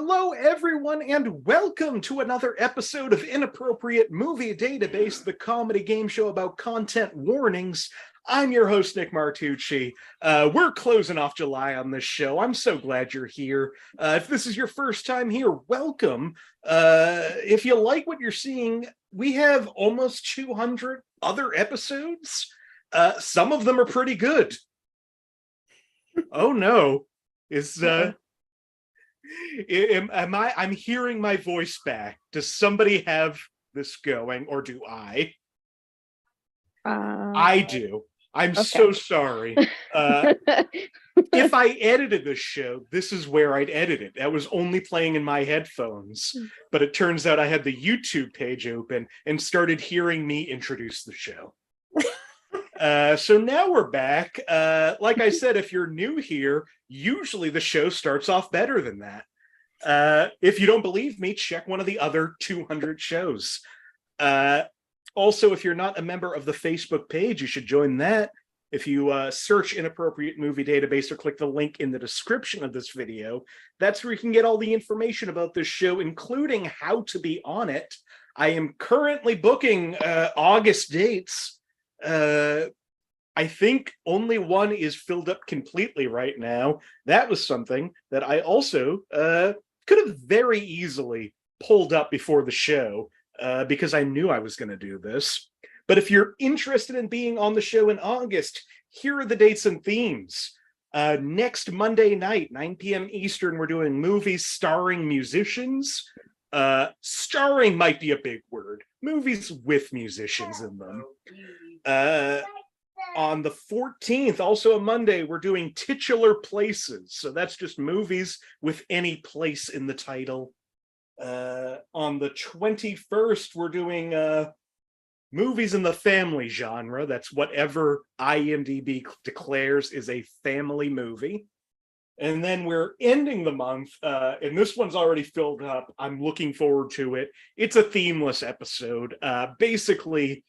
Hello, everyone, and welcome to another episode of Inappropriate Movie Database, the comedy game show about content warnings. I'm your host, Nick Martucci. We're closing off July on this show. I'm so glad you're here. If this is your first time here, welcome. If you like what you're seeing, we have almost 200 other episodes. Some of them are pretty good. Oh no. I'm hearing my voice back. Does somebody have this going, or do I? I do. I'm okay. So sorry. If I edited this show, this is where I'd edit it. That was only playing in my headphones. But it turns out I had the YouTube page open and started hearing me introduce the show. So now we're back. Like I said, if you're new here, usually the show starts off better than that. If you don't believe me, check one of the other 200 shows. Also, if you're not a member of the Facebook page, you should join that. If you search Inappropriate Movie Database or click the link in the description of this video, that's where you can get all the information about this show, including how to be on it. I am currently booking August dates. I think only one is filled up completely right now. That was something that I also could have very easily pulled up before the show because I knew I was going to do this. But if you're interested in being on the show in August, here are the dates and themes. Next Monday night, 9 p.m. Eastern, we're doing movies starring musicians. Starring might be a big word. Movies with musicians in them. On the 14th, also a Monday, we're doing titular places. So that's just movies with any place in the title. On the 21st, we're doing movies in the family genre. That's whatever IMDb declares is a family movie. And then we're ending the month, and this one's already filled up. I'm looking forward to it. It's a themeless episode. Basically,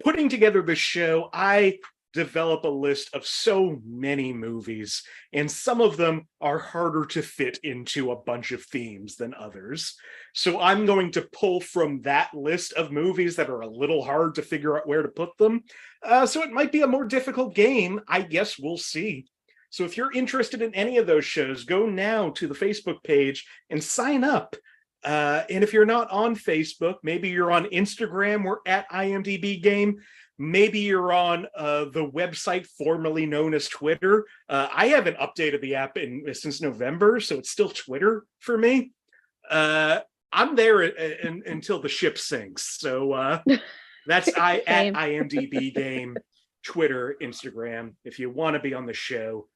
putting together the show, I develop a list of so many movies, and some of them are harder to fit into a bunch of themes than others. So I'm going to pull from that list of movies that are a little hard to figure out where to put them. So it might be a more difficult game. I guess we'll see. So if you're interested in any of those shows, go now to the Facebook page and sign up. And if you're not on Facebook, maybe you're on Instagram, we're at IMDb Game. Maybe you're on the website formerly known as Twitter. I haven't updated the app since November, so it's still Twitter for me. I'm there until the ship sinks. So that's at IMDb Game, Twitter, Instagram. If you want to be on the show,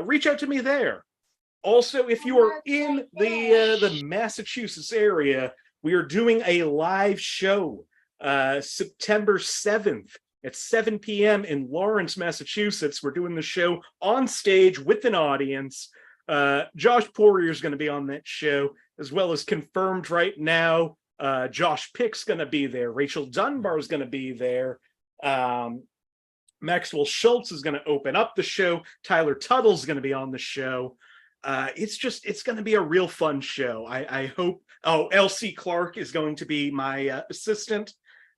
reach out to me there. Also, if you are in the Massachusetts area, we are doing a live show September 7th at 7 p.m. in Lawrence, Massachusetts. We're doing the show on stage with an audience. Josh Poirier is going to be on that show, as well as confirmed right now. Josh Pick's going to be there. Rachel Dunbar is going to be there. Maxwell Schultz is going to open up the show. Tyler Tuttle's going to be on the show. It's going to be a real fun show. I hope. Oh, Elsie Clark is going to be my assistant.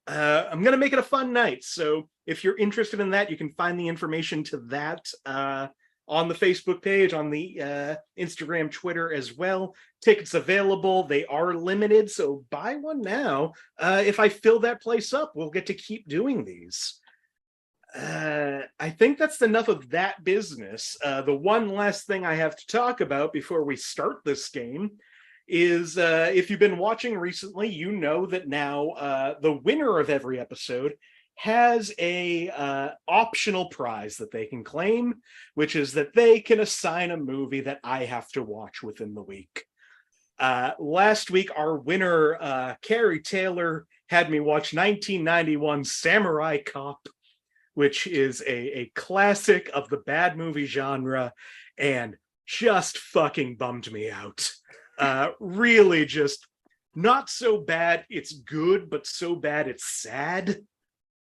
I'm going to make it a fun night. So if you're interested in that, you can find the information to that on the Facebook page, on the Instagram, Twitter as well. Tickets available. They are limited, so buy one now. If I fill that place up, we'll get to keep doing these. I think that's enough of that business. The one last thing I have to talk about before we start this game is if you've been watching recently, you know that now the winner of every episode has a optional prize that they can claim, which is that they can assign a movie that I have to watch within the week. Last week, our winner, Carrie Taylor, had me watch 1991 Samurai Cop, which is a classic of the bad movie genre, and just fucking bummed me out. Really just not so bad it's good, but so bad it's sad.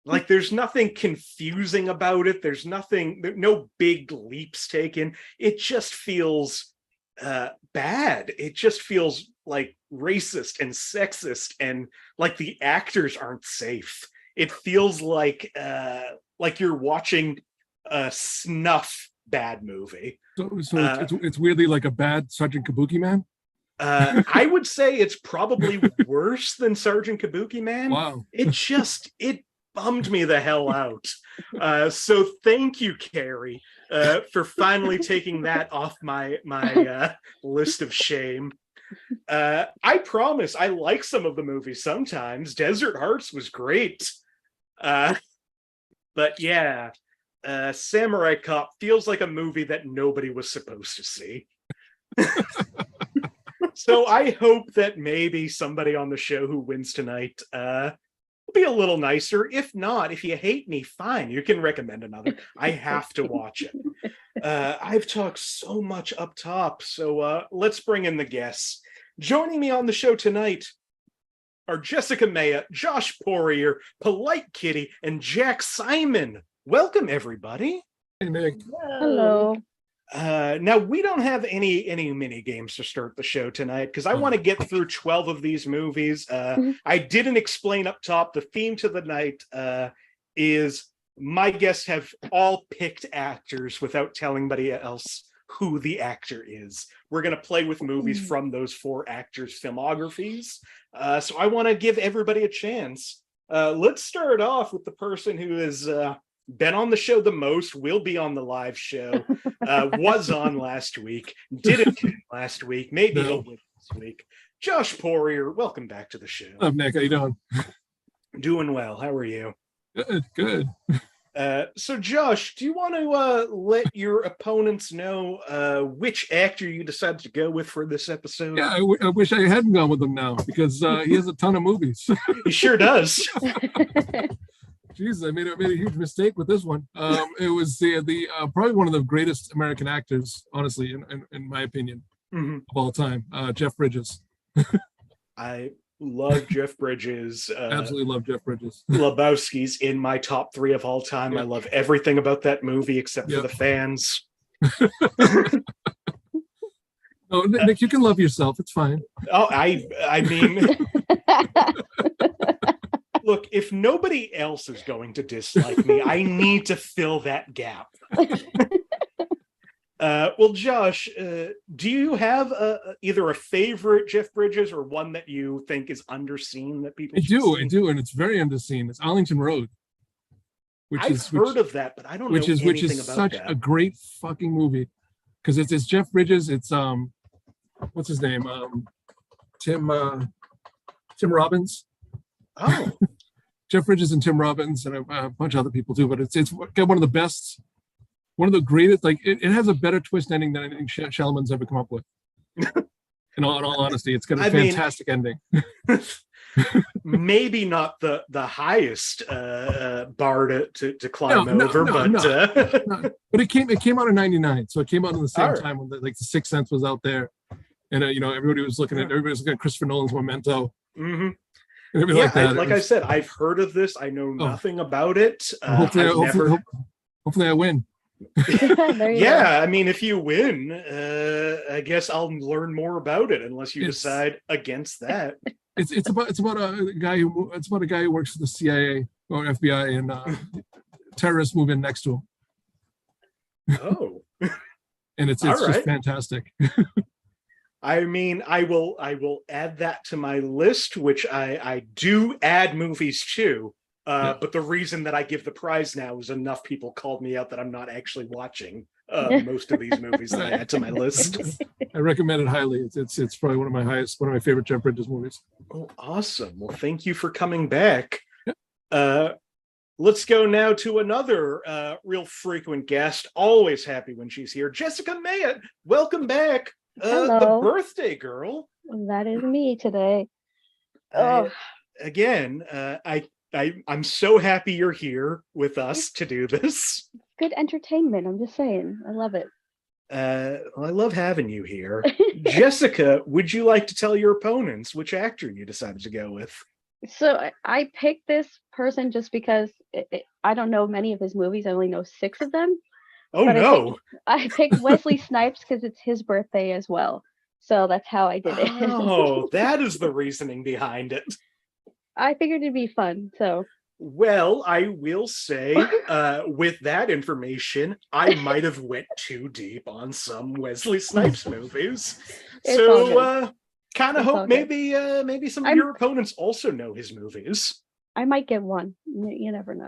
Like, there's nothing confusing about it. There's no big leaps taken. It just feels bad. It just feels like racist and sexist, and like the actors aren't safe. It feels like you're watching a snuff bad movie. So it's weirdly like a bad Sergeant Kabuki Man. I would say it's probably worse than Sergeant Kabuki Man. Wow. It bummed me the hell out. So thank you, Carrie, for finally taking that off my list of shame. I promise I like some of the movies sometimes. Desert Hearts was great. But yeah, Samurai Cop feels like a movie that nobody was supposed to see. So I hope that maybe somebody on the show who wins tonight will be a little nicer. If not, if you hate me, fine. You can recommend another. I have to watch it. I've talked so much up top, so let's bring in the guests. Joining me on the show tonight are Jessica Mayotte, Josh Poirier, Polite Kitty, and Jack Simon. Welcome, everybody. Hey, Nick. Hello. Now, we don't have any mini games to start the show tonight because I want to get through 12 of these movies. I didn't explain up top, the theme to the night is my guests have all picked actors without telling anybody else who the actor is. We're going to play with movies from those 4 actors' filmographies. So I want to give everybody a chance. Let's start off with the person who has been on the show the most, will be on the live show, was on last week, didn't win last week, maybe he'll win this week. Josh Poirier, welcome back to the show. What's up, Nick? How you doing? Doing well. How are you? Good. So Josh, do you want to let your opponents know which actor you decided to go with for this episode? Yeah, I wish I hadn't gone with him now because he has a ton of movies. He sure does. Jesus, I made a huge mistake with this one. It was the probably one of the greatest American actors, honestly, in my opinion, of all time. Jeff Bridges. I love Jeff Bridges. Absolutely love Jeff Bridges. Lebowski's in my top 3 of all time. Yep. I love everything about that movie except for the fans. No, Nick, you can love yourself. It's fine. Oh, I mean. Look, if nobody else is going to dislike me, I need to fill that gap. Well, Josh, do you have either a favorite Jeff Bridges or one that you think is underseen that people? I do, and it's very underseen. It's Arlington Road. I've heard of that, but I don't know anything about that. Which is such a great fucking movie because it's Jeff Bridges. It's what's his name? Tim Robbins. Oh. Jeff Bridges and Tim Robbins and a bunch of other people too, but it's got one of the best, one of the greatest. Like it has a better twist ending than anything Shalman's ever come up with. In all honesty, it's got a fantastic ending. Maybe not the highest bar to climb over, but it came out in '99, so it came out in the same time when the Sixth Sense was out there, and everybody was looking at Christopher Nolan's Memento. Mm-hmm. Yeah, like I said, I've heard of this. I know nothing about it. Hopefully I win. Yeah, I mean, if you win, I guess I'll learn more about it. Unless you decide against that. It's about a guy who works for the CIA or FBI, and terrorists move in next to him. Oh, and it's just fantastic. I mean, I will add that to my list, which I do add movies to. But the reason that I give the prize now is enough people called me out that I'm not actually watching most of these movies that I add to my list. I recommend it highly. It's probably one of my favorite Jeff Bridges movies. Oh, awesome. Well, thank you for coming back. Let's go now to another real frequent guest. Always happy when she's here. Jessica Mayotte, welcome back. Hello. The birthday girl. That is me today. I'm so happy you're here with us to do this. Good entertainment. I'm just saying. I love it. Well, I love having you here. Jessica, would you like to tell your opponents which actor you decided to go with? So I picked this person just because I don't know many of his movies. I only know 6 of them. Oh But no. I picked Wesley Snipes because it's his birthday as well. So that's how I did it. Oh, that is the reasoning behind it. I figured it'd be fun. So Well, I will say, with that information, I might have went too deep on some Wesley Snipes movies. It's all So, kind of It's all hope good. maybe some of your opponents also know his movies. I might get one. You never know.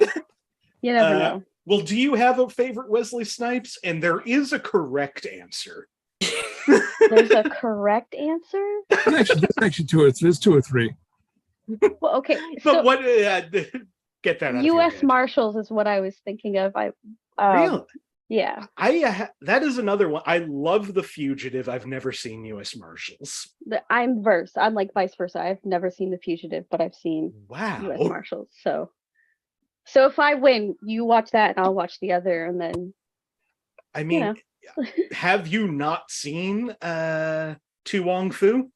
You never know. Well, do you have a favorite Wesley Snipes? And there is a correct answer. There's a correct answer. There's actually two or three. There's two or three. Well, okay. But So what? Get that out of your U.S. head. Marshals is what I was thinking of. Really? Yeah. That is another one. I love The Fugitive. I've never seen U.S. Marshals. I'm versed. I'm like vice versa. I've never seen The Fugitive, but I've seen Wow. U.S. Marshals. So if I win, you watch that and I'll watch the other, and then I mean, have you not seen Tu Wong Fu?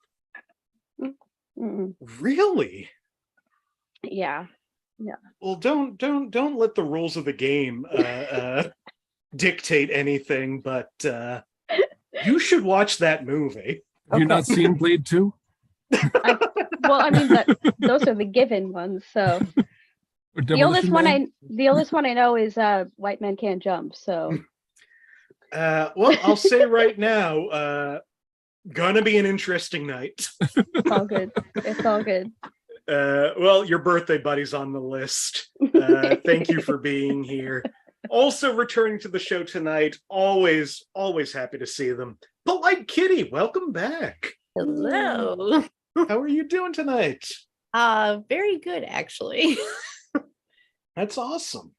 Mm-mm. Really? Yeah. Well, don't let the rules of the game dictate anything, but you should watch that movie. Have you not seen Blade 2? Well, I mean, those are the given ones. So Or the oldest Demolition one I know is White Men Can't Jump. So Well, I'll say right now, gonna be an interesting night. it's all good. It's all good. Well, your birthday buddy's on the list. Thank you for being here. Also returning to the show tonight, always happy to see them. Polite Kitty, welcome back. Hello. How are you doing tonight? Very good, actually. That's awesome.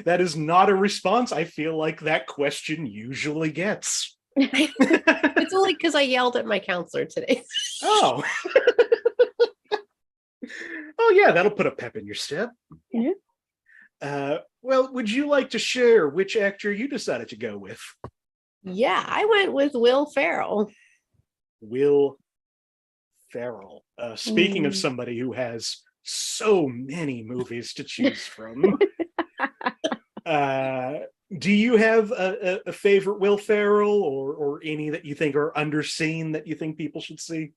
That is not a response I feel like that question usually gets. It's only because I yelled at my counselor today. Oh. Oh yeah, that'll put a pep in your step. Yeah. Well, would you like to share which actor you decided to go with? Yeah, I went with Will Ferrell. Will Ferrell. Speaking of somebody who has so many movies to choose from, do you have a favorite Will Ferrell or any that you think are underseen that you think people should see?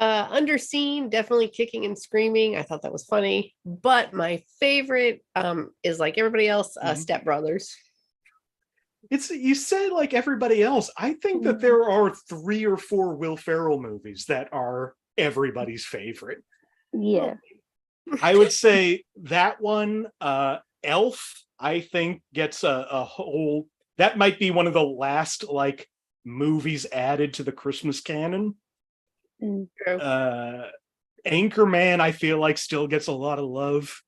Underseen, definitely Kicking and Screaming. I thought that was funny. But my favorite is, like everybody else, Step Brothers. You said like everybody else. I think that there are 3 or 4 Will Ferrell movies that are everybody's favorite. Yeah. I would say that one, Elf, I think gets a whole. That might be one of the last like movies added to the Christmas canon. Anchorman, I feel like still gets a lot of love.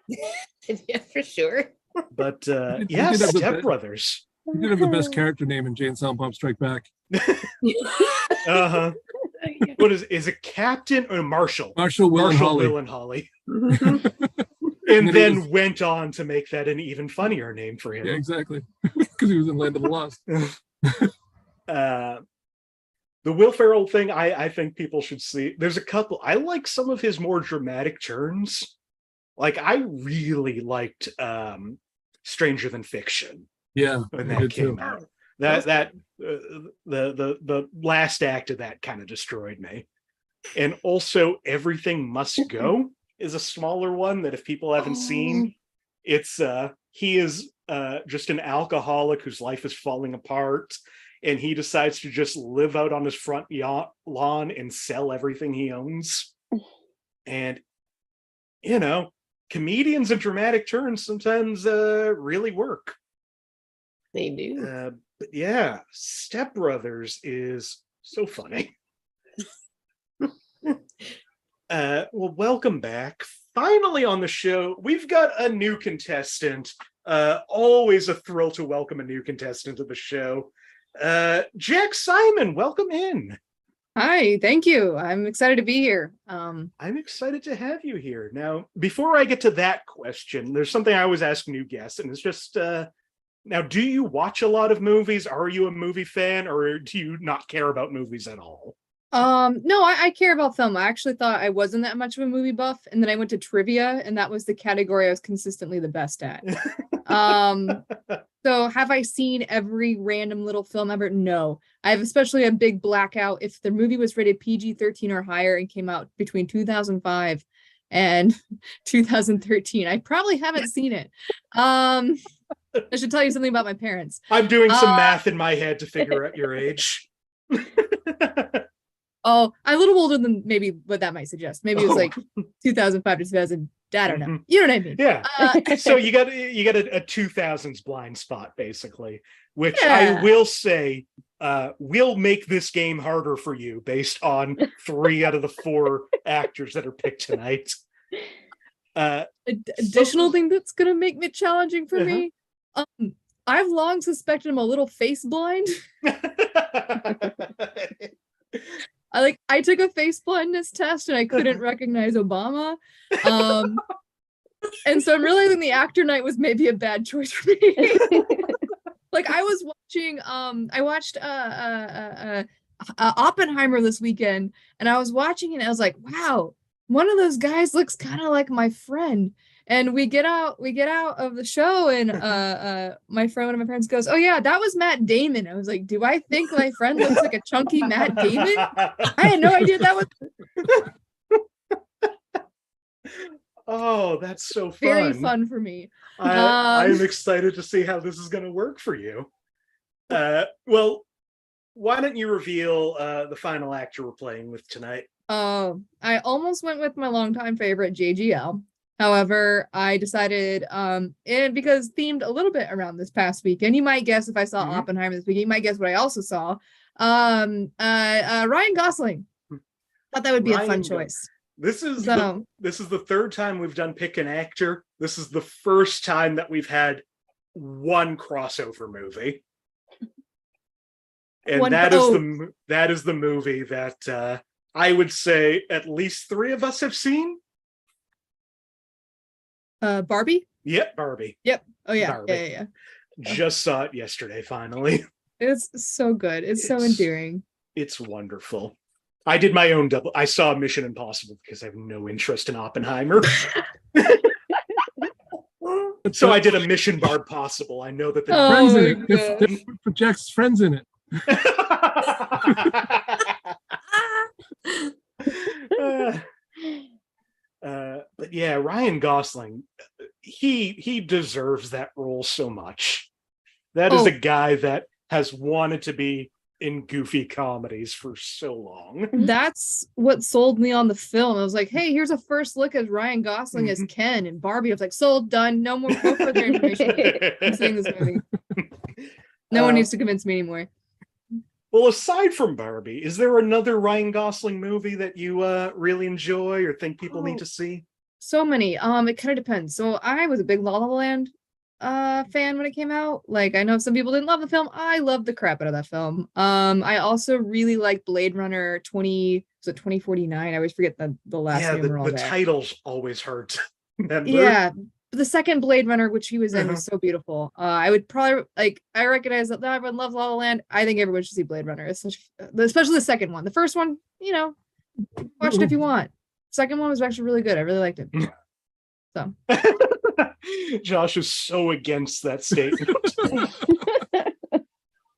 Yeah, for sure. But He did have the Step Brothers. He did have the best character name in Jay and Silent Bob Strike Back. Uh-huh. What is it Captain or Marshall? Marshall, Will, and Holly. Will, and Holly. And then went on to make that an even funnier name for him. Yeah, exactly. Because he was in Land of the Lost. The Will Ferrell thing, I think people should see. There's a couple. I like some of his more dramatic turns. Like I really liked Stranger Than Fiction. Yeah, when that came out. The last act of that kind of destroyed me. And also Everything Must Go is a smaller one that if people haven't seen, it's he is just an alcoholic whose life is falling apart, and he decides to just live out on his front lawn and sell everything he owns. And you know, comedians and dramatic turns sometimes really work. They do. But yeah, Step Brothers is so funny. Well, welcome back. Finally on the show, we've got a new contestant. Always a thrill to welcome a new contestant to the show. Jack Simon, welcome in. Hi, thank you. I'm excited to be here. I'm excited to have you here. Now, before I get to that question, there's something I always ask new guests, and it's just now, do you watch a lot of movies? Are you a movie fan, or do you not care about movies at all? No, I care about film. I actually thought I wasn't that much of a movie buff, and then I went to trivia, and that was the category I was consistently the best at. So have I seen every random little film ever? No. I have especially a big blackout if the movie was rated PG-13 or higher and came out between 2005 and 2013. I probably haven't seen it. I should tell you something about my parents. I'm doing some math in my head to figure out your age. Oh, I'm a little older than maybe what that might suggest. Maybe it was Oh. like 2005 to 2000. I don't know. Mhm. You know what I mean? Yeah. So you got a 2000s blind spot, basically, which Yeah. I will say will make this game harder for you based on 3 out of the 4 actors that are picked tonight. Additional thing that's gonna make it challenging for Uh-huh. me. I've long suspected I'm a little face blind. I took a face blindness test and I couldn't recognize Obama. And so I'm realizing the actor night was maybe a bad choice for me. Like I was watching I watched Oppenheimer this weekend, and I was watching it and I was like, wow, one of those guys looks kind of like my friend. And we get out of the show, and one of my friends goes, oh yeah, that was Matt Damon. I was like, do I think my friend looks like a chunky Matt Damon? I had no idea that was Oh, that's so fun. very fun for me. I'm excited to see how this is going to work for you. Well, why don't you reveal the final actor we're playing with tonight? I almost went with my longtime favorite, JGL. However, I decided, and because themed a little bit around this past weekend, you might guess if I saw Mhm. Oppenheimer this weekend, you might guess what I also saw. Ryan Gosling. Thought that would be a Ryan fun Go- choice. This is So the 3rd time we've done pick an actor. This is the first time that we've had one crossover movie, and that is the movie that I would say at least 3 of us have seen. Barbie. Yep, Barbie. Oh yeah, Barbie. yeah. Just saw it yesterday. Finally, It's so good. It's so endearing. it's wonderful. I did my own double. I saw Mission Impossible because I have no interest in Oppenheimer. So I did a Mission Bar Possible. I know that the Friends in Oh it. my They gosh. put Jack's friends in it. But yeah, Ryan Gosling, he deserves that role so much. That is Oh. a guy that has wanted to be in goofy comedies for so long. That's what sold me on the film. I was like, hey, here's a first look at Ryan Gosling as Mhm. Ken and Barbie. I was like, sold, done. No further information. I'm seeing this movie. No one needs to convince me anymore. Well, aside from Barbie, is there another Ryan Gosling movie that you really enjoy or think people need to see? So many. It kind of depends. So I was a big La La Land fan when it came out. Like I know some people didn't love the film. I loved the crap out of that film. I also really like Blade Runner 2049. I always forget the last Yeah, numeral the there. title's always hard to remember. Yeah. But the second Blade Runner, which he was in, Uh-huh. was so beautiful. I would probably I recognize that not everyone loves La La Land. I think everyone should see Blade Runner, especially the second one. The first one, watch it if you want. Second one was actually really good. I really liked it. So Josh is so against that statement.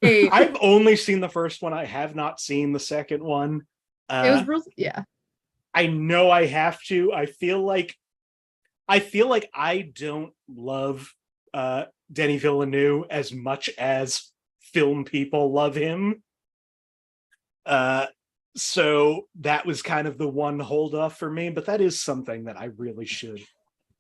hey, I've only seen the first one. I have not seen the second one. it was real. Yeah. I know I have to. I feel like I don't love Denis Villeneuve as much as film people love him. So that was kind of the one holdup for me, but that is something that I really should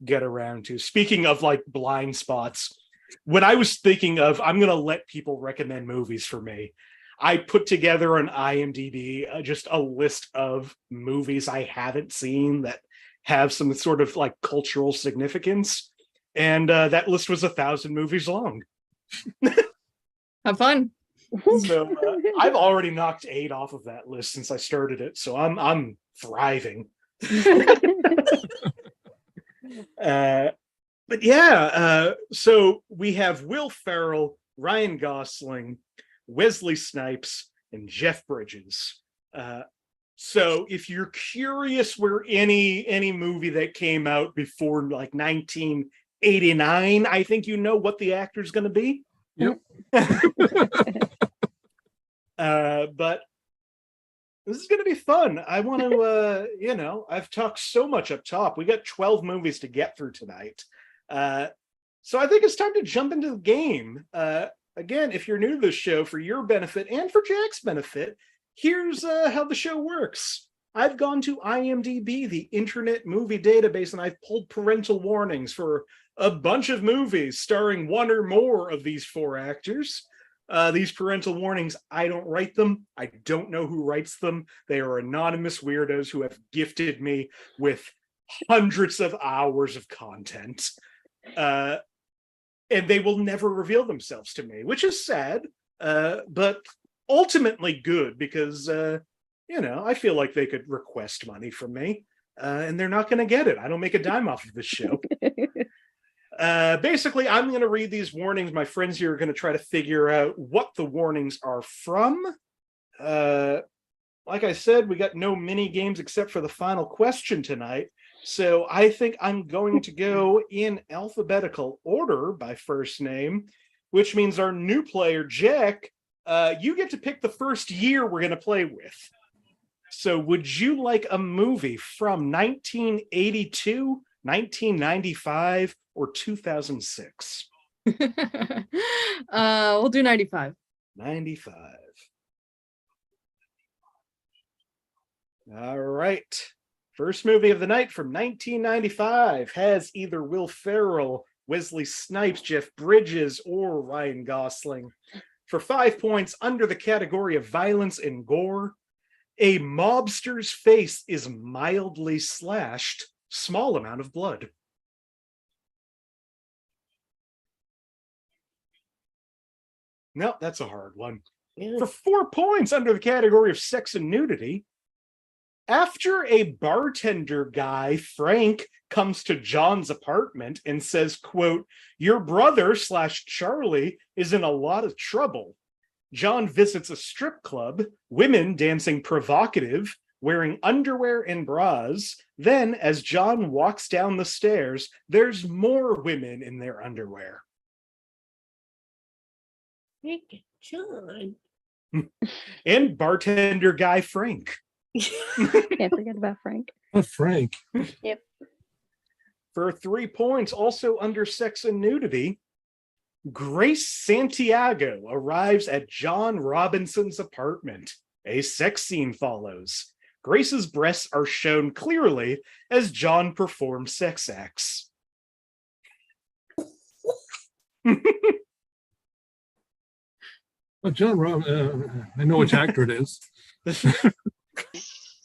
get around to. Speaking of like blind spots, when I was thinking of I'm going to let people recommend movies for me, I put together on IMDb just a list of movies I haven't seen that have some sort of like cultural significance. And that list was 1,000 movies long. Have fun. So I've already knocked 8 off of that list since I started it. So I'm thriving. But yeah, so we have Will Ferrell, Ryan Gosling, Wesley Snipes, and Jeff Bridges. So if you're curious where any movie that came out before like 1989, I think you know what the actor's going to be. Yep. But this is going to be fun. I want to, I've talked so much up top. We got 12 movies to get through tonight. So I think it's time to jump into the game. Again, if you're new to this show, for your benefit and for Jack's benefit, here's how the show works. I've gone to IMDb, the Internet Movie Database, and I've pulled parental warnings for a bunch of movies starring one or more of these four actors. These parental warnings, I don't write them. I don't know who writes them. They are anonymous weirdos who have gifted me with hundreds of hours of content. And they will never reveal themselves to me, which is sad, but ultimately good because, I feel like they could request money from me, and they're not going to get it. I don't make a dime off of this show. Basically, I'm going to read these warnings. My friends here are going to try to figure out what the warnings are from. Like I said, we got no mini games except for the final question tonight. So I think I'm going to go in alphabetical order by first name, which means our new player, Jack, you get to pick the first year we're going to play with. So would you like a movie from 1982, 1995, or 2006? We'll do 95. 95. All right. First movie of the night from 1995 has either Will Ferrell, Wesley Snipes, Jeff Bridges, or Ryan Gosling. For 5 points under the category of violence and gore, a mobster's face is mildly slashed, small amount of blood. No, that's a hard one. Yeah. For 4 points under the category of sex and nudity, after a bartender guy, Frank, comes to John's apartment and says, quote, "Your brother / Charlie is in a lot of trouble." John visits a strip club, women dancing provocative, wearing underwear and bras. Then, as John walks down the stairs, there's more women in their underwear. John. And bartender guy, Frank. Can't forget about Frank. Oh, Frank. Yep. For 3 points, also under sex and nudity, Grace Santiago arrives at John Robinson's apartment. A sex scene follows. Grace's breasts are shown clearly as John performs sex acts. Oh, John Rob, I know which actor it is.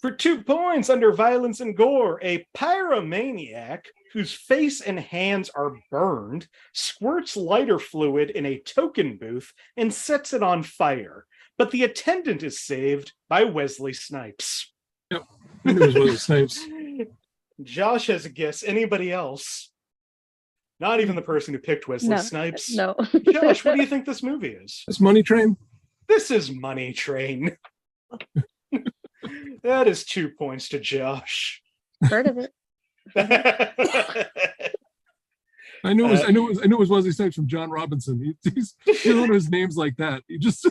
For 2 points under violence and gore, a pyromaniac whose face and hands are burned squirts lighter fluid in a token booth and sets it on fire. But the attendant is saved by Wesley Snipes. Yep, I knew it was Wesley Snipes. Josh has a guess. Anybody else? Not even the person who picked Wesley Snipes. No. Josh, what do you think this movie is? That's Money Train. This is Money Train. That is 2 points to Josh. Heard of it. I knew it was Wesley Snipes from John Robinson. He's one of his names like that. He just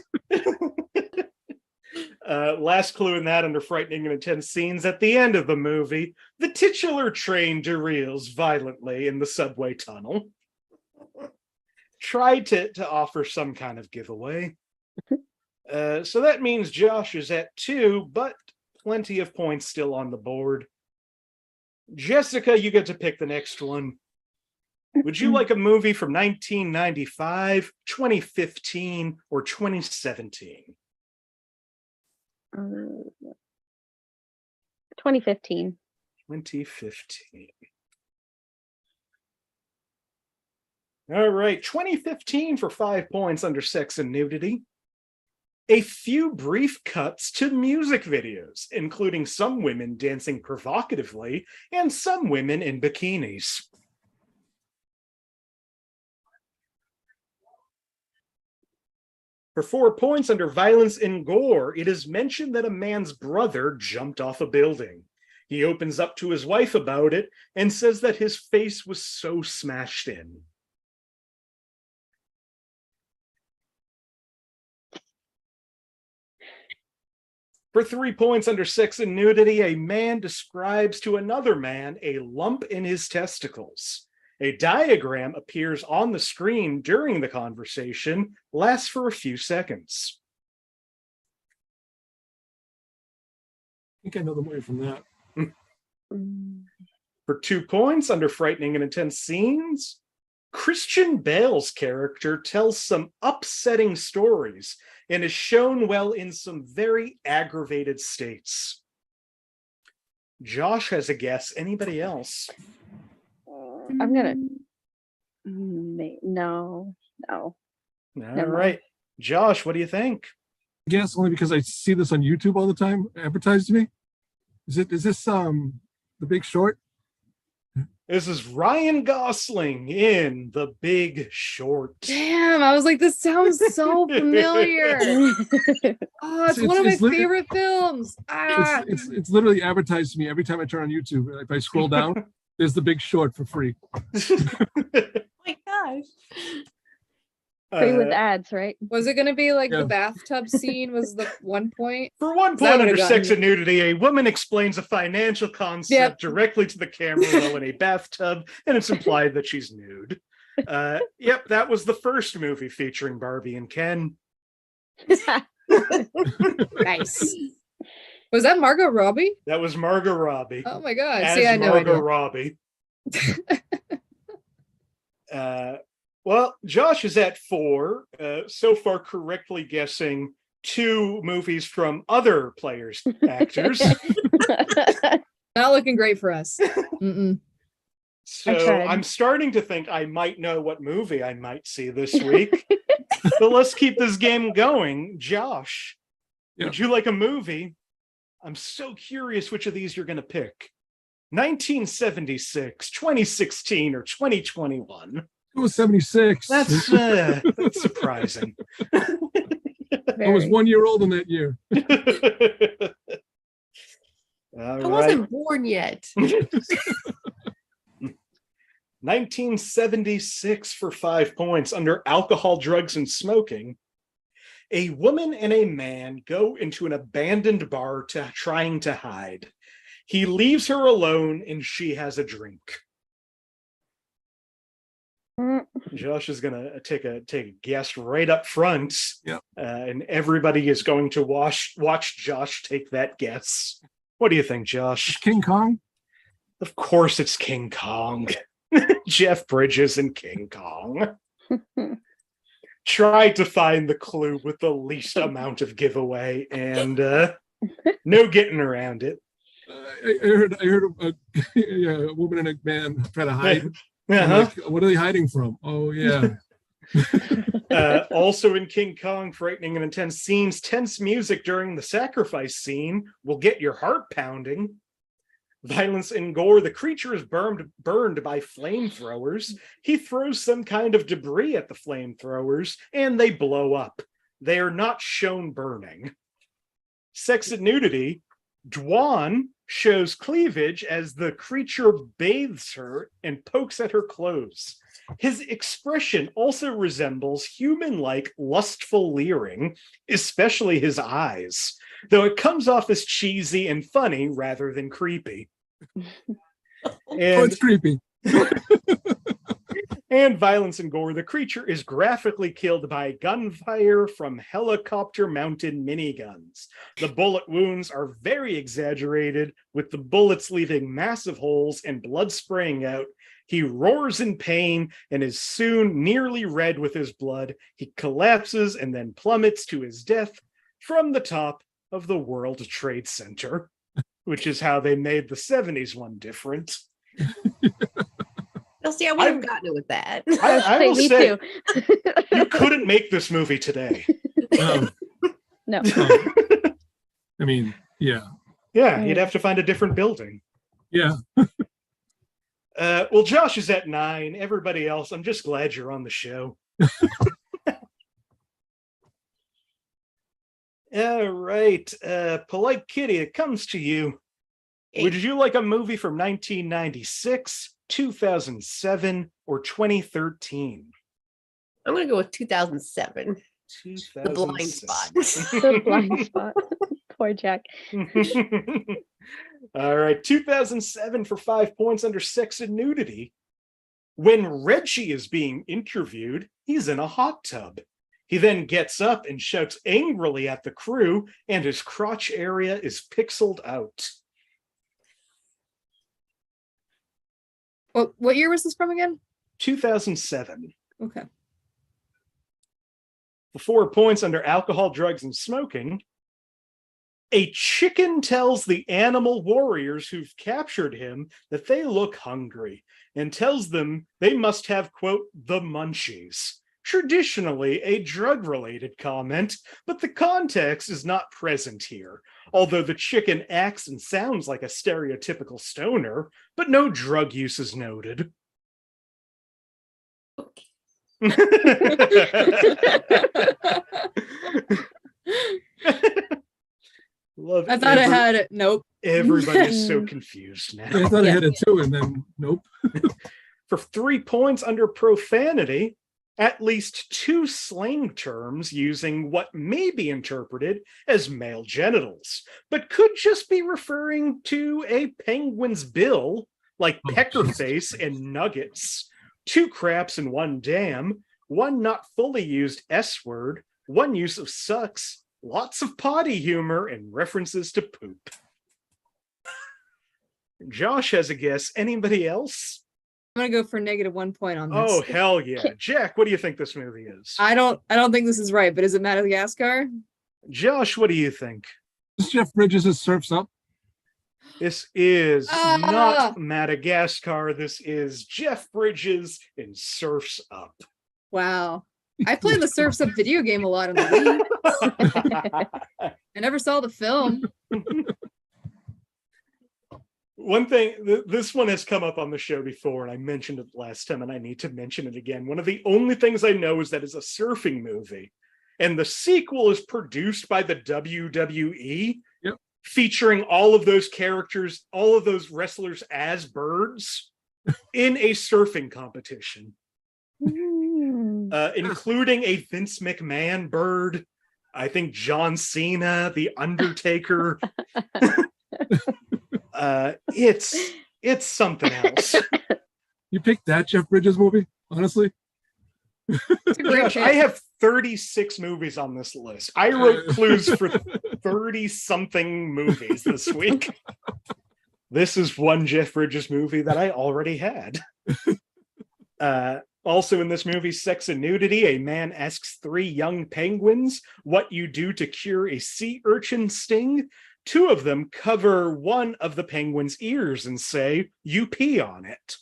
last clue in that under frightening and intense scenes at the end of the movie, the titular train derails violently in the subway tunnel. Tried to offer some kind of giveaway. So that means Josh is at 2, but plenty of points still on the board. Jessica, you get to pick the next one. Would you like a movie from 1995, 2015, or 2017? 2015. 2015. All right, 2015 for 5 points under sex and nudity. A few brief cuts to music videos, including some women dancing provocatively and some women in bikinis. For 4 points under violence and gore, it is mentioned that a man's brother jumped off a building. He opens up to his wife about it and says that his face was so smashed in. For 3 points under sex and nudity, a man describes to another man a lump in his testicles. A diagram appears on the screen during the conversation, lasts for a few seconds. I think I know the movie from that. For 2 points under frightening and intense scenes, Christian Bale's character tells some upsetting stories and is shown well in some very aggravated states. Josh has a guess. Anybody else? I'm gonna. No. All Never right. mind. Josh, what do you think? Yes, only because I see this on YouTube all the time, advertised to me. Is this The Big Short? This is Ryan Gosling in The Big Short. Damn, I was like, this sounds so familiar. Oh, it's one of my favorite films. Ah. It's literally advertised to me every time I turn on YouTube. If I scroll down, there's The Big Short for free. My gosh. Free with ads, right? Was it gonna be like Yeah. the bathtub scene was the one point? For 1 That point would've under gotten sex me. and nudity, a woman explains a financial concept Yep. directly to the camera while in a bathtub, and it's implied that she's nude. Yep, that was the first movie featuring Barbie and Ken. Nice. Was that Margot Robbie? That was Margot Robbie. Oh my god. As See, I know Margot idea. Robbie. Well, Josh is at 4, so far correctly guessing 2 movies from other players' actors. Not looking great for us. Mm-mm. So tried. I'm starting to think I might know what movie I might see this week. But let's keep this game going. Josh, would you like a movie? I'm so curious which of these you're going to pick. 1976, 2016, or 2021? It was 76. That's surprising. I was 1 year old in that year. All I wasn't born yet. 1976 for 5 points under alcohol, drugs, and smoking. A woman and a man go into an abandoned bar trying to hide. He leaves her alone and she has a drink. Josh is gonna take a guess right up front. Yep. And everybody is going to watch Josh take that guess. What do you think, Josh? King Kong? Of course it's King Kong. Jeff Bridges and King Kong. Tried to find the clue with the least amount of giveaway, and no getting around it. I heard a woman and a man try to hide. I'm Uh-huh. like, what are they hiding from? Oh, yeah. Also in King Kong, frightening and intense scenes, tense music during the sacrifice scene will get your heart pounding. Violence and gore, the creature is burned by flamethrowers. He throws some kind of debris at the flamethrowers, and they blow up. They are not shown burning. Sex and nudity, Dwan shows cleavage as the creature bathes her and pokes at her clothes. His expression also resembles human-like lustful leering, especially his eyes, though it comes off as cheesy and funny rather than creepy. Oh, it's creepy. And violence and gore, the creature is graphically killed by gunfire from helicopter-mounted miniguns. The bullet wounds are very exaggerated, with the bullets leaving massive holes and blood spraying out. He roars in pain and is soon nearly red with his blood. He collapses and then plummets to his death from the top of the World Trade Center, which is how they made the 70s one different. Well, see, I would have gotten it with that. I will Me say, too. you couldn't make this movie today. No. I mean, yeah. Yeah, you'd have to find a different building. Yeah. Well, Josh is at 9. Everybody else, I'm just glad you're on the show. All right. Polite Kitty, it comes to you. Would you like a movie from 1996, 2007, or 2013? I'm going to go with 2007. The blind 2007. spot. The blind spot. Poor Jack. All right, 2007 for 5 points under sex and nudity. When Reggie is being interviewed, he's in a hot tub. He then gets up and shouts angrily at the crew, and his crotch area is pixeled out. What year was this from again? 2007. Okay. For 4 points under alcohol, drugs, and smoking. A chicken tells the animal warriors who've captured him that they look hungry and tells them they must have, quote, the munchies. Traditionally a drug-related comment, but the context is not present here, although the chicken acts and sounds like a stereotypical stoner, but no drug use is noted. Love I thought I had it. Nope. Everybody's so confused now. I thought I had it too, and then nope. For 3 points under profanity, at least 2 slang terms using what may be interpreted as male genitals, but could just be referring to a penguin's bill, like peckerface and nuggets, 2 craps and 1 dam, 1 not fully used S word, 1 use of sucks, lots of potty humor, and references to poop. Josh has a guess. Anybody else? I'm gonna go for -1 point on this. Oh, hell yeah. Jack, what do you think this movie is? I don't think this is right, but is it Madagascar? Josh, what do you think? This Jeff Bridges is Surfs Up. This is Ah! not Madagascar. This is Jeff Bridges in Surfs Up. Wow. I played the Surfs Up video game a lot on the Wii. I never saw the film. One thing, this one has come up on the show before, and I mentioned it last time, and I need to mention it again. One of the only things I know is that it's a surfing movie, and the sequel is produced by the WWE, featuring all of those characters, all of those wrestlers as birds in a surfing competition, including a Vince McMahon bird, I think John Cena, The Undertaker. It's something else. You picked that Jeff Bridges movie, honestly? It's a great Josh, pick. I have 36 movies on this list. I wrote clues for 30 something movies this week. This is one Jeff Bridges movie that I already had. Also in this movie, Sex and Nudity, a man asks 3 young penguins what you do to cure a sea urchin sting. 2 of them cover one of the penguin's ears and say, "You pee on it."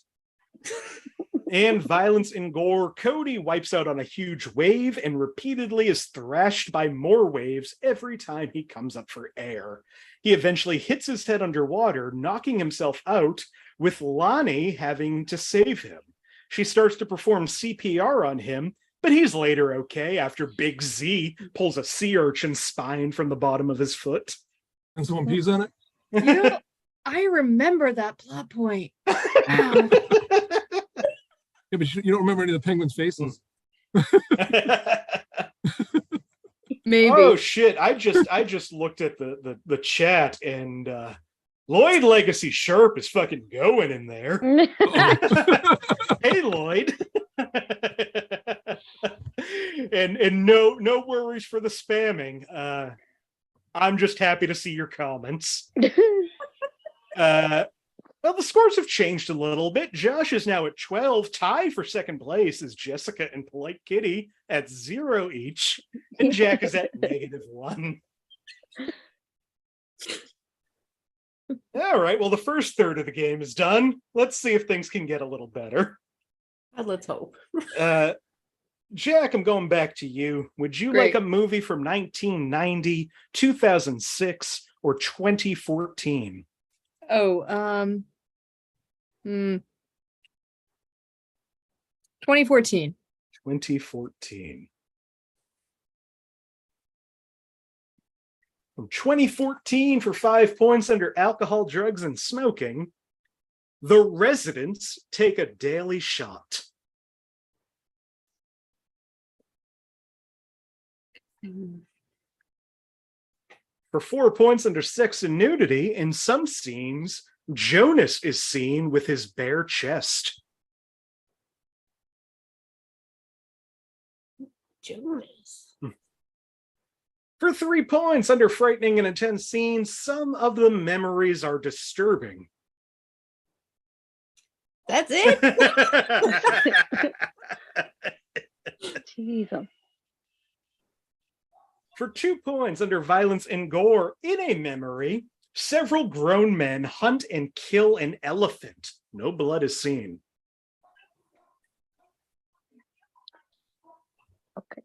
And Violence and Gore, Cody wipes out on a huge wave and repeatedly is thrashed by more waves every time he comes up for air. He eventually hits his head underwater, knocking himself out, with Lonnie having to save him. She starts to perform CPR on him, but he's later okay after Big Z pulls a sea urchin's spine from the bottom of his foot. And someone pees on it? You know, I remember that plot point. Wow. Yeah, but you don't remember any of the penguins' faces. Maybe. Oh shit! I just looked at the chat, and Lloyd Legacy Sharp is fucking going in there. Hey Lloyd. and no worries for the spamming. I'm just happy to see your comments. Well, the scores have changed a little bit. Josh is now at 12. Tie for second place is Jessica and Polite Kitty at 0 each. And Jack is at -1. All right, well, the first third of the game is done. Let's see if things can get a little better. Let's hope. Jack, I'm going back to you. Would you Great. like a movie from 1990, 2006, or 2014? Oh, 2014. 2014. From 2014 for 5 points under alcohol, drugs, and smoking, the residents take a daily shot. For 4 points under sex and nudity, in some scenes, Jonas is seen with his bare chest. Jonas. For 3 points under frightening and intense scenes, some of the memories are disturbing. That's it. Jesus. For 2 points under violence and gore, in a memory, several grown men hunt and kill an elephant. No blood is seen. Okay.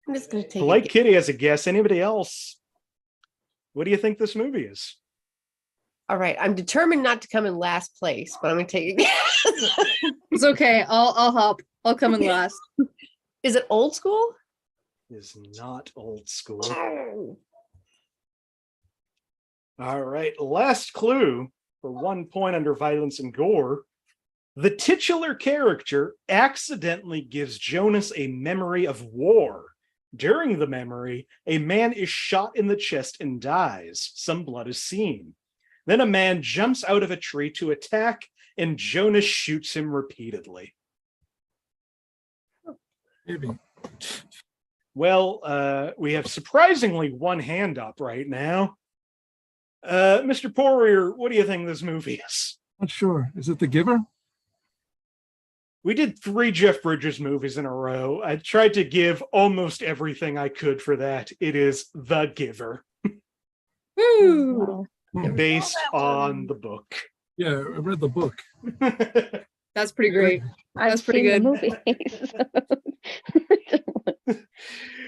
I'm just gonna take Polite it. Kitty has a guess. Anybody else? What do you think this movie is? All right. I'm determined not to come in last place, but I'm gonna take a guess. It's okay. I'll help. I'll come in last. Is it old school? It is not old school. Oh. All right, last clue for 1 point under violence and gore. The titular character accidentally gives Jonas a memory of war. During the memory, a man is shot in the chest and dies. Some blood is seen. Then a man jumps out of a tree to attack, and Jonas shoots him repeatedly. Maybe. Well, we have surprisingly one hand up right now. Mr. Poirier, what do you think this movie is? Not sure. Is it The Giver? We did 3 Jeff Bridges movies in a row. I tried to give almost everything I could for that. It is The Giver, Woo! Hmm. based that one. on the book. Yeah, I read the book. That's pretty great. I've That's pretty seen good. the movies.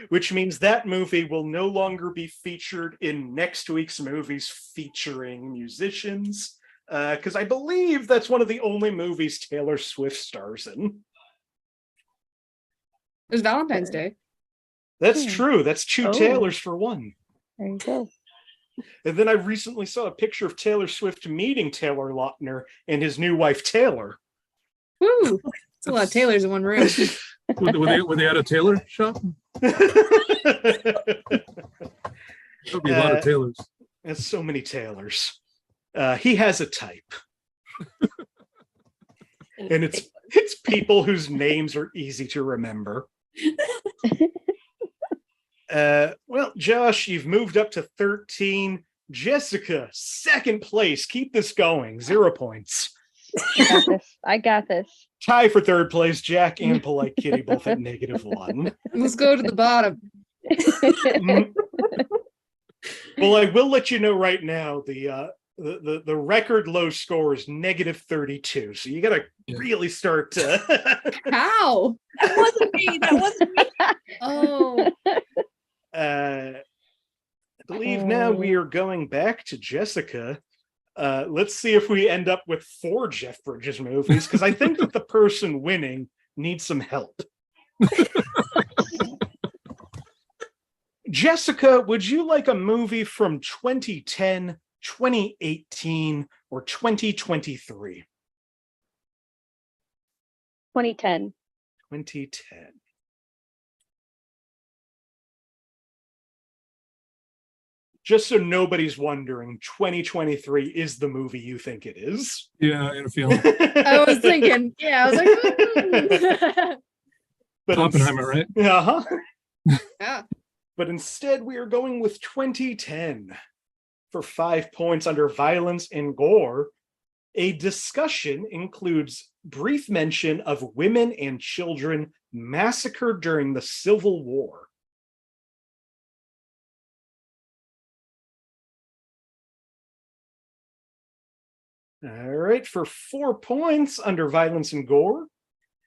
Which means that movie will no longer be featured in next week's movies featuring musicians. Because I believe that's one of the only movies Taylor Swift stars in. It was Valentine's Day. That's Hmm. true. That's 2 Oh. Taylors for one. There you go. And then I recently saw a picture of Taylor Swift meeting Taylor Lautner and his new wife, Taylor. Woo! It's a lot of Taylors in one room. Were they at a tailor shop? There'll be a lot of tailors. There's so many Taylors. He has a type, and it's people whose names are easy to remember. Well, Josh, you've moved up to 13. Jessica, second place. Keep this going. 0 points. I got this. I got this. Tie for third place. Jack and Polite Kitty both at -1. Let's go to the bottom. Well, I will let you know right now the record low score is -32. So you got to Yeah. really start. How? That wasn't me. That wasn't me. Oh, I believe now we are going back to Jessica. Let's see if we end up with 4 Jeff Bridges movies, because I think that the person winning needs some help. Jessica, would you like a movie from 2010, 2018, or 2023? 2010. 2010. Just so nobody's wondering, 2023 is the movie you think it is. Yeah, I had a feeling. I was thinking. Yeah, I was like, But Oppenheimer, right? Uh-huh. yeah. But instead, we are going with 2010 for 5 points under violence and gore. A discussion includes brief mention of women and children massacred during the Civil War. All right, for 4 points under violence and gore.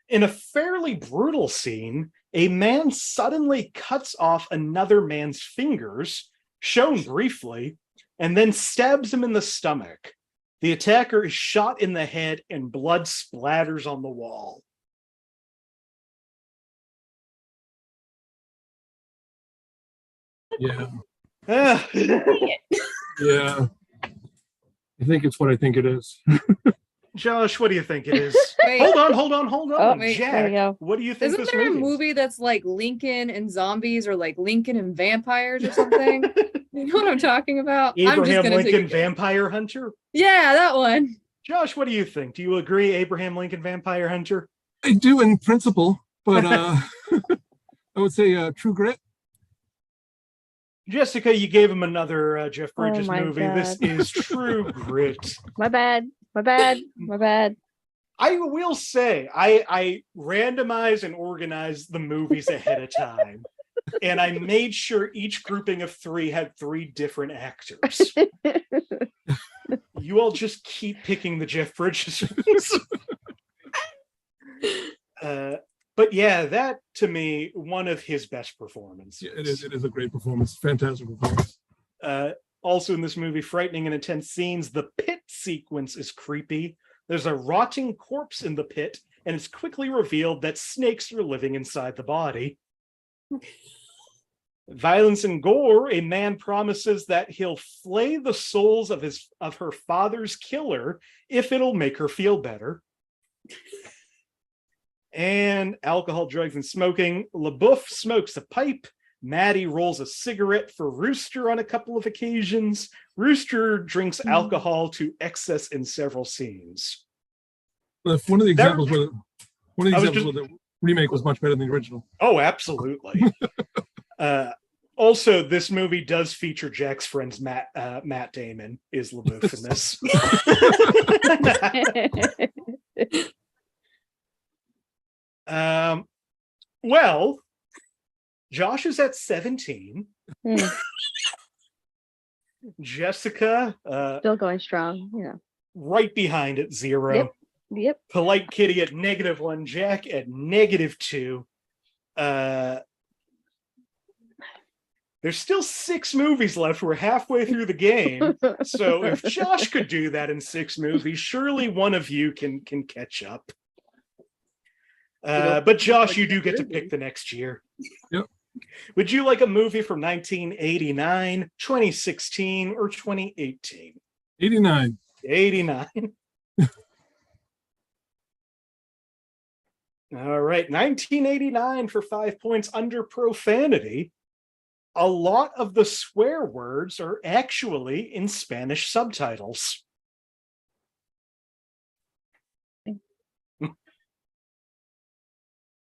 In a fairly brutal scene, a man suddenly cuts off another man's fingers, shown briefly, and then stabs him in the stomach. The attacker is shot in the head and blood splatters on the wall. Yeah. Ah. Yeah. I think it's what I think it is. Josh, what do you think it is? Wait, Hold on. Oh, wait, Jack, there you go. what do you think isn't this there a movie is? movie that's like Lincoln and zombies or like Lincoln and vampires or something? You know what I'm talking about? I'm just Abraham gonna take Lincoln a guess. Vampire Hunter. Yeah, that one. Josh, what do you think? Do you agree, Abraham Lincoln Vampire Hunter? I do in principle, but I would say True Grit. Jessica, you gave him another Jeff Bridges my movie. This God. is True Grit. My bad. My bad. My bad. I will say, I randomized and organized the movies ahead of time. And I made sure each grouping of 3 had 3 different actors. You all just keep picking the Jeff Bridges ones. But yeah, that to me, one of his best performances. Yeah, it is. It is a great performance. Fantastic performance. Also in this movie, frightening and intense scenes. The pit sequence is creepy. There's a rotting corpse in the pit, and it's quickly revealed that snakes are living inside the body. Violence and gore. A man promises that he'll flay the souls of her father's killer if it'll make her feel better. And alcohol, drugs, and smoking. LaBeouf smokes a pipe. Maddie rolls a cigarette for Rooster on a couple of occasions. Rooster drinks alcohol to excess in several scenes. One of the examples where the remake was much better than the original. Oh, absolutely. Also, this movie does feature Jack's friends. Matt Damon is LaBeouf in this. Well, Josh is at 17. Jessica, Still going strong. Yeah. right behind at 0. Yep. Polite Kitty at -1. Jack at -2. There's still 6 movies left. We're halfway through the game. So if Josh could do that in 6 movies, surely one of you can catch up. But Josh, you do get to pick the next year. Yep. Would you like a movie from 1989, 2016, or 2018? 89. 89. All right, 1989 for 5 points under profanity. A lot of the swear words are actually in Spanish subtitles.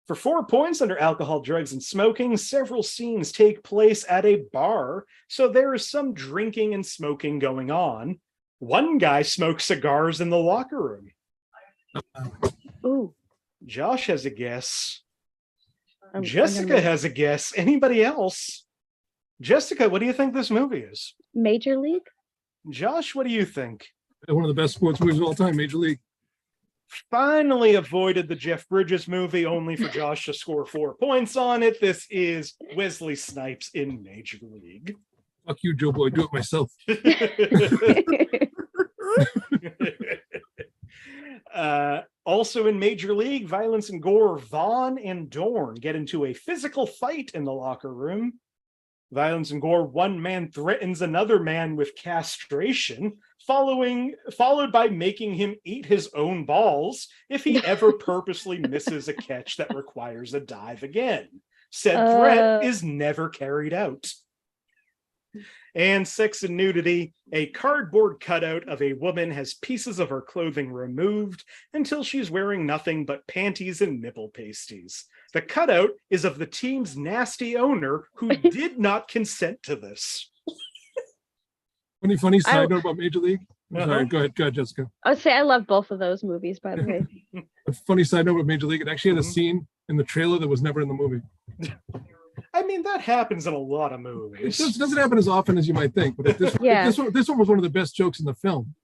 For 4 points under alcohol, drugs, and smoking, several scenes take place at a bar, so there is some drinking and smoking going on. One guy smokes cigars in the locker room. Ooh. Josh has a guess. I'm Jessica gonna- has a guess. Anybody else? Jessica, what do you think this movie is? Major League? Josh, what do you think? One of the best sports movies of all time, Major League. Finally avoided the Jeff Bridges movie, only for Josh to score 4 points on it. This is Wesley Snipes in Major League. Fuck you, Joe Boy. Do it myself. Also in Major League, violence and gore, Vaughn and Dorn get into a physical fight in the locker room. Violence and gore, one man threatens another man with castration, followed by making him eat his own balls if he ever purposely misses a catch that requires a dive again. Said threat is never carried out. And sex and nudity, a cardboard cutout of a woman has pieces of her clothing removed until she's wearing nothing but panties and nipple pasties. The cutout is of the team's nasty owner who did not consent to this. Funny side note about Major League. Sorry, go ahead, Jessica. I would say I love both of those movies, by the way. A funny side note about Major League, it actually had a scene in the trailer that was never in the movie. I mean, that happens in a lot of It movies. doesn't happen as often as you might think, but this one was one of the best jokes in the film.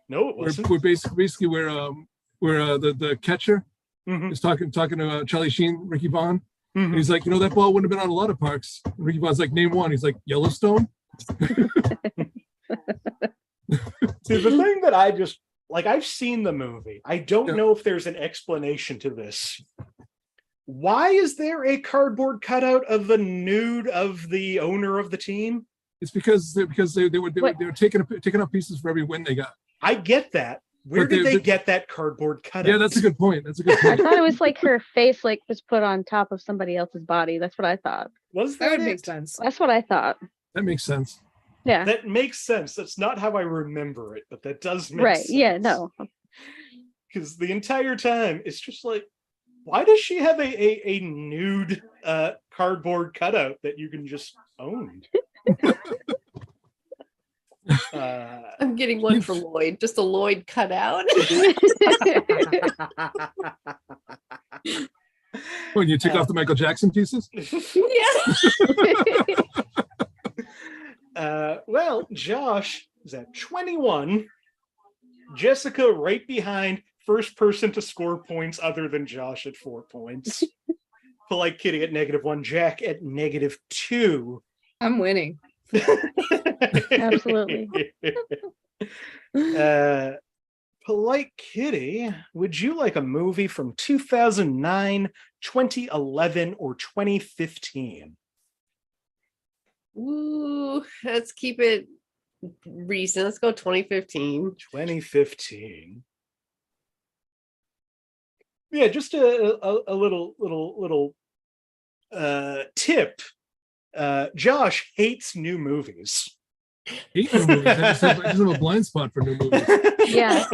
No, it wasn't. Where basically where the catcher Mhm. is talking to Charlie Sheen, Ricky Vaughn, Mhm. and he's like, that ball wouldn't have been on a lot of parks. And Ricky Vaughn's like, name one. He's like, Yellowstone. See, the thing that I just like, I've seen the movie. I don't Yeah. know if there's an explanation to this. Why is there a cardboard cutout of the nude of the owner of the team? It's because they were taking up pieces for every win they got. I get that. Where But did they- they get that cardboard cutout? Yeah, that's a good point. That's a good I point. thought it was like her face was put on top of somebody else's body. That's what I thought. Was That that would make it? sense. That's what I thought. That makes sense. Yeah. That makes sense. That's not how I remember it, but that does make Right. sense. Yeah. No. Because the entire time it's just like, why does she have a nude cardboard cutout that you can just own? I'm getting one for Lloyd, just a Lloyd cutout. When you took off the Michael Jackson pieces? Yeah. Well, Josh is at 21. Jessica right behind, first person to score points other than Josh at 4 points. Polite Kitty at -1, Jack at -2. I'm winning. Absolutely. Polite Kitty, would you like a movie from 2009, 2011, or 2015? Ooh, let's keep it recent. Let's go 2015. 2015. Yeah, just a little tip. Josh hates new movies. Hate new movies. I just have a blind spot for new movies. Yeah.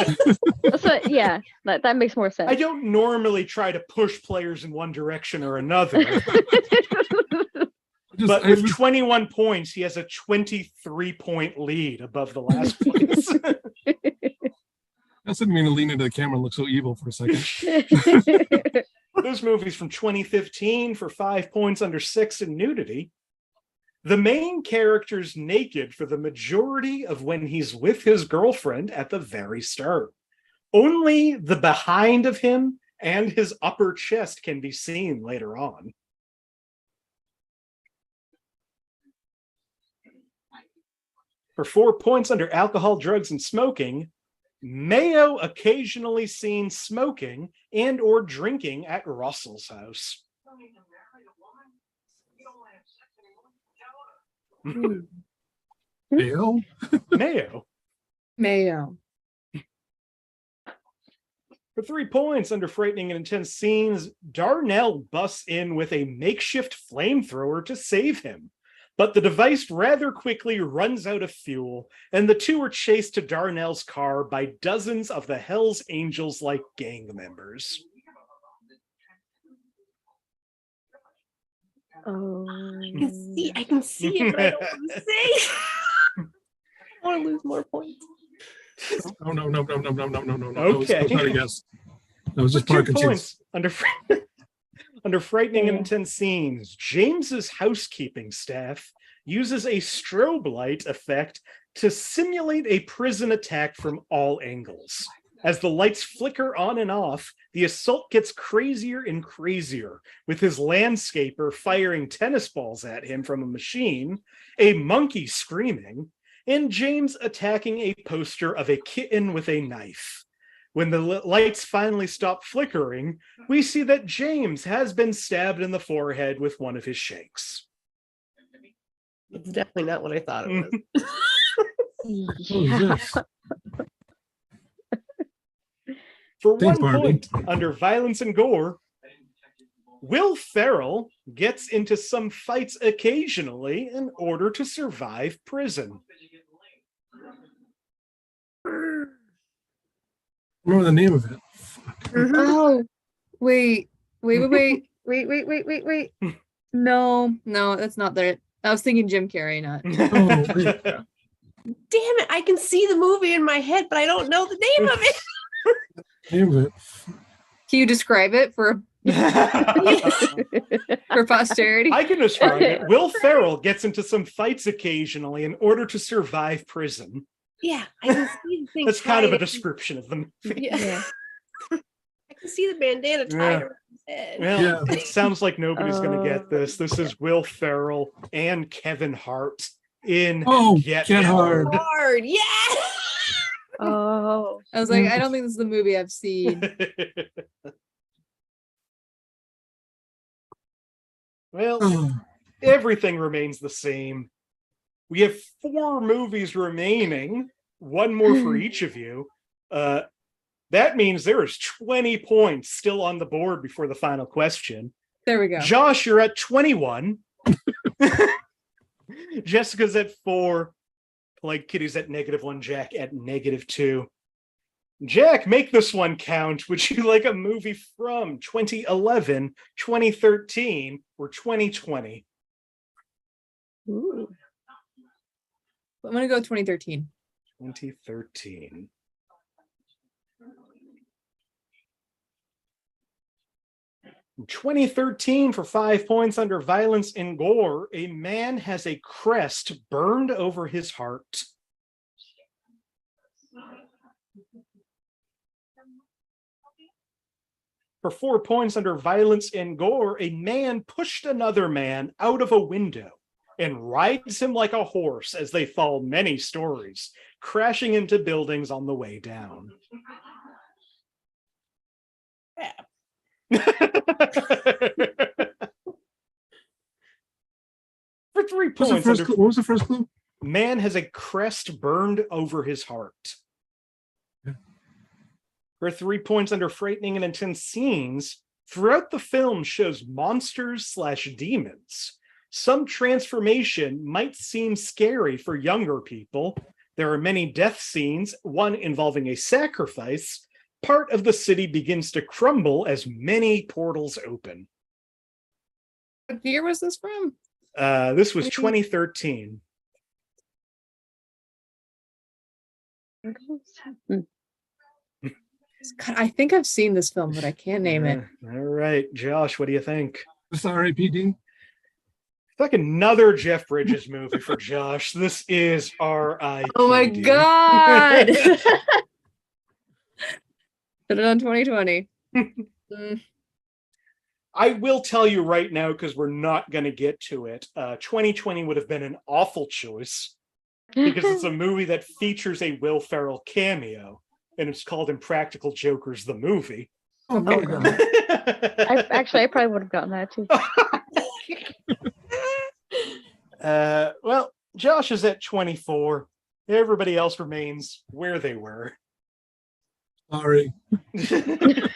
So, yeah, that makes more sense. I don't normally try to push players in one direction or another. But with 21 points, he has a 23-point lead above the last place. I didn't mean to lean into the camera and look so evil for a second. Those movies from 2015 for 5 points under 6 in nudity. The main character's naked for the majority of when he's with his girlfriend at the very start. Only the behind of him and his upper chest can be seen later on. For 4 points under alcohol, drugs, and smoking, Mayo occasionally seen smoking and or drinking at Russell's house. Mayo? Mayo. Mayo. For 3 points under frightening and intense scenes, Darnell busts in with a makeshift flamethrower to save him. But the device rather quickly runs out of fuel, and the two are chased to Darnell's car by dozens of the Hells Angels-like gang members. Oh. I can see it, but I don't want to say. I want to lose more points. Oh, no. Okay. That was not a guess. That was just For 2 Parkinson's. points under frightening and intense scenes, James's housekeeping staff uses a strobe light effect to simulate a prison attack from all angles. As the lights flicker on and off, the assault gets crazier and crazier, with his landscaper firing tennis balls at him from a machine, a monkey screaming, and James attacking a poster of a kitten with a knife. When the lights finally stop flickering, we see that James has been stabbed in the forehead with one of his shanks. It's definitely not what I thought it was. Yeah. For Thanks, 1 Barbie. point under violence and gore, Will Ferrell gets into some fights occasionally in order to survive prison. Remember the name of it. Oh, wait. No, that's not there. I was thinking Jim Carrey, not. Oh, wait. Damn it, I can see the movie in my head, but I don't know the name of it. Name of it. Can you describe it for posterity? I can describe it. Will Ferrell gets into some fights occasionally in order to survive prison. Yeah, I can see the thing. That's kind of a tied- description of the movie. Yeah. I can see the bandana tied around his head. Well, Yeah. it sounds like nobody's going to get Oh. this. This is Will Ferrell and Kevin Hart in Oh, Get Get Hard. Hard, yeah. Oh. I was like, I don't think this is the movie I've seen. Well, Oh, everything remains the same. We have 4 movies remaining, one more for each of you. That means there is 20 points still on the board before the final question. There we go. Josh, you're at 21. Jessica's at 4. Like Kitty's at -1, Jack at -2. Jack, make this one count. Would you like a movie from 2011, 2013, or 2020? Ooh. I'm gonna go 2013. 2013. In 2013, for 5 points under violence and gore, a man has a crest burned over his heart. For 4 points under violence and gore, a man pushed another man out of a window and rides him like a horse as they fall many stories, crashing into buildings on the way down. For 3 points, What was the first clue? man has a crest burned over his heart. Yeah. For 3 points under frightening and intense scenes, throughout the film shows monsters/demons. Some transformation might seem scary for younger people. There are many death scenes, one involving a sacrifice. Part of the city begins to crumble as many portals open. What year was this from? This was 2013. God, I think I've seen this film, but I can't name it. All right, Josh, what do you think? This R.A.P.D. It's like another Jeff Bridges movie for Josh. This is R.I.P.D. Oh my God. Put it on 2020. I will tell you right now, because we're not going to get to it. 2020 would have been an awful choice because it's a movie that features a Will Ferrell cameo, and it's called Impractical Jokers, the movie. Oh, Oh, God. God. I probably would have gotten that too. Well, Josh is at 24. Everybody else remains where they were. Sorry. The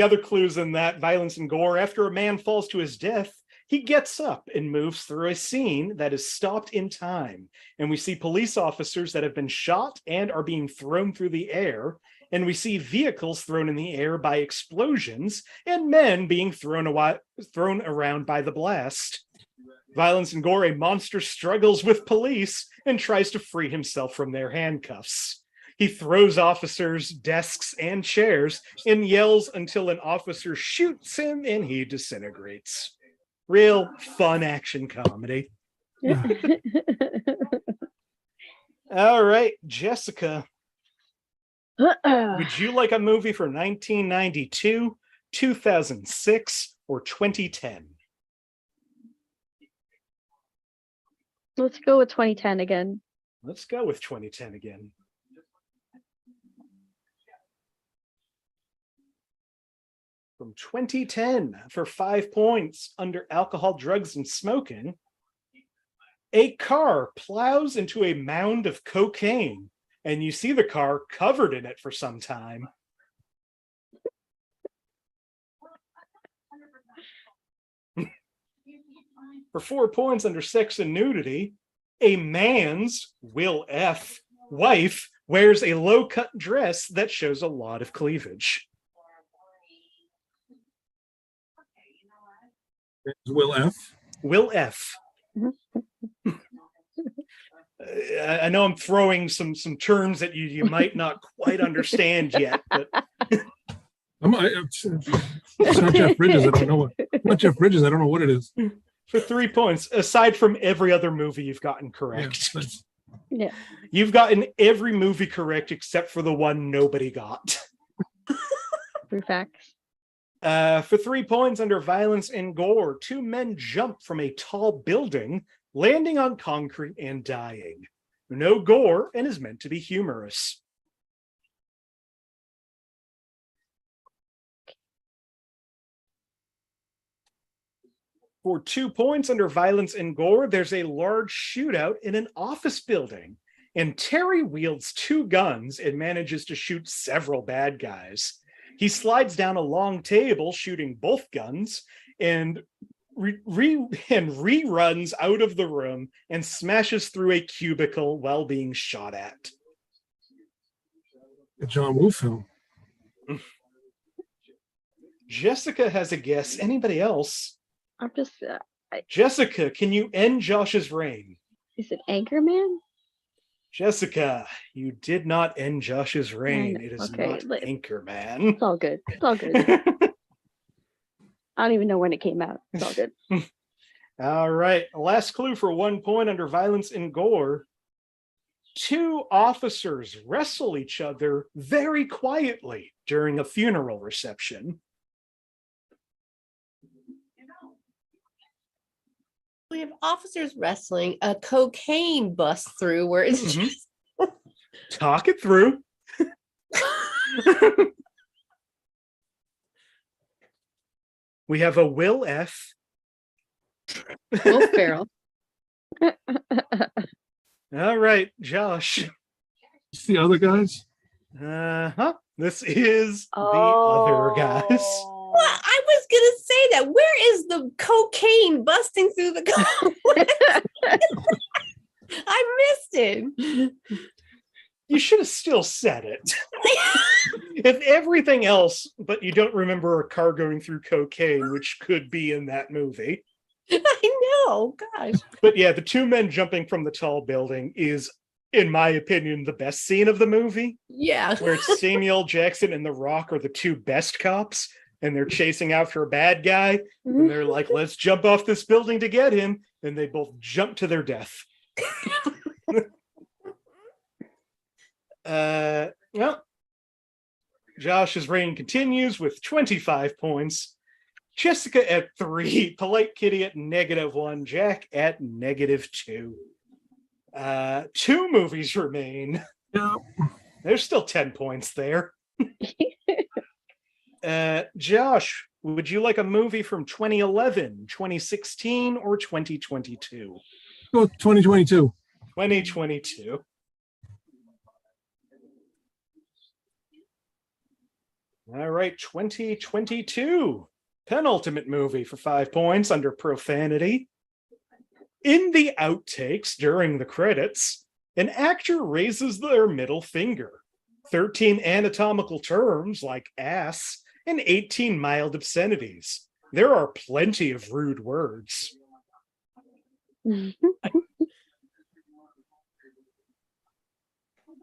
other clues in that violence and gore: after a man falls to his death, he gets up and moves through a scene that is stopped in time. And we see police officers that have been shot and are being thrown through the air. And we see vehicles thrown in the air by explosions and men being thrown around by the blast. Violence and gore: a monster struggles with police and tries to free himself from their handcuffs. He throws officers, desks, and chairs and yells until an officer shoots him and he disintegrates. Real fun action comedy. All right, Jessica, would you like a movie for 1992, 2006, or 2010? Let's go with 2010 again. Let's go with 2010 again. From 2010, for 5 points under alcohol, drugs, and smoking, a car plows into a mound of cocaine, and you see the car covered in it for some time. For 4 points under sex and nudity, a man's, Will F., wife wears a low-cut dress that shows a lot of cleavage. Will F. Will F. I know I'm throwing some terms that you might not quite understand yet, but It's not Jeff Bridges. I don't know what. Not Jeff Bridges. I don't know what it is. for 3 points, aside from every other movie you've gotten correct. Yeah, that's- Yeah. You've gotten every movie correct except for the one nobody got. True facts. For 3 points under violence and gore, 2 men jump from a tall building, landing on concrete and dying. No gore, and is meant to be humorous. For 2 points under violence and gore, there's a large shootout in an office building, and Terry wields 2 guns and manages to shoot several bad guys. He slides down a long table, shooting both guns, and reruns out of the room and smashes through a cubicle while being shot at. A John Woo film. Jessica has a guess. Anybody else? I'm just. Jessica, can you end Josh's reign? Is it Anchorman? Jessica, you did not end Josh's reign. know. It is Okay, not let- Anchorman. It's all good. It's all good. I don't even know when it came out. It's all good. All right. Last clue for 1 point under violence and gore. 2 officers wrestle each other very quietly during a funeral reception. We have officers wrestling, a cocaine bust through where it's Mhm. just Talk it through. We have a Will F. Will Ferrell. All right, Josh. It's the other guys. Uh-huh. This is the other guys. Oh. Well, I was gonna say that. Where is the cocaine busting through the car? I missed it. You should have still said it. If everything else, but you don't remember a car going through cocaine, which could be in that movie. I know, gosh. But yeah, the 2 men jumping from the tall building is, in my opinion, the best scene of the movie, Yeah. where it's Samuel Jackson and The Rock are the 2 best cops, and they're chasing after a bad guy, and they're like, let's jump off this building to get him, and they both jump to their death. Well, Josh's reign continues with 25 points. Jessica at 3, Polite Kitty at -1, Jack at -2. 2 movies remain. Yeah. There's still 10 points there. Josh, would you like a movie from 2011, 2016, or 2022? Go with 2022. 2022. All right, 2022. Penultimate movie for 5 points under profanity. In the outtakes during the credits, an actor raises their middle finger. 13 anatomical terms like ass and 18 mild obscenities. There are plenty of rude words.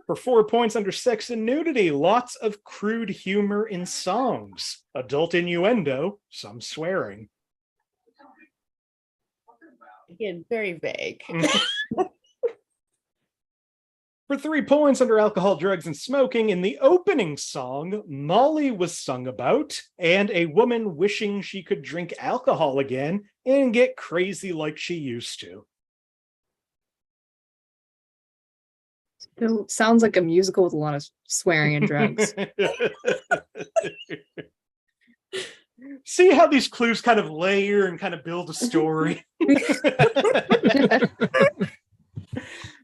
For 4 points under sex and nudity, lots of crude humor in songs, adult innuendo, some swearing. Again, very vague. For 3 points under alcohol, drugs, and smoking, in the opening song, Molly was sung about, and a woman wishing she could drink alcohol again and get crazy like she used to. It sounds like a musical with a lot of swearing and drugs. See how these clues kind of layer and kind of build a story?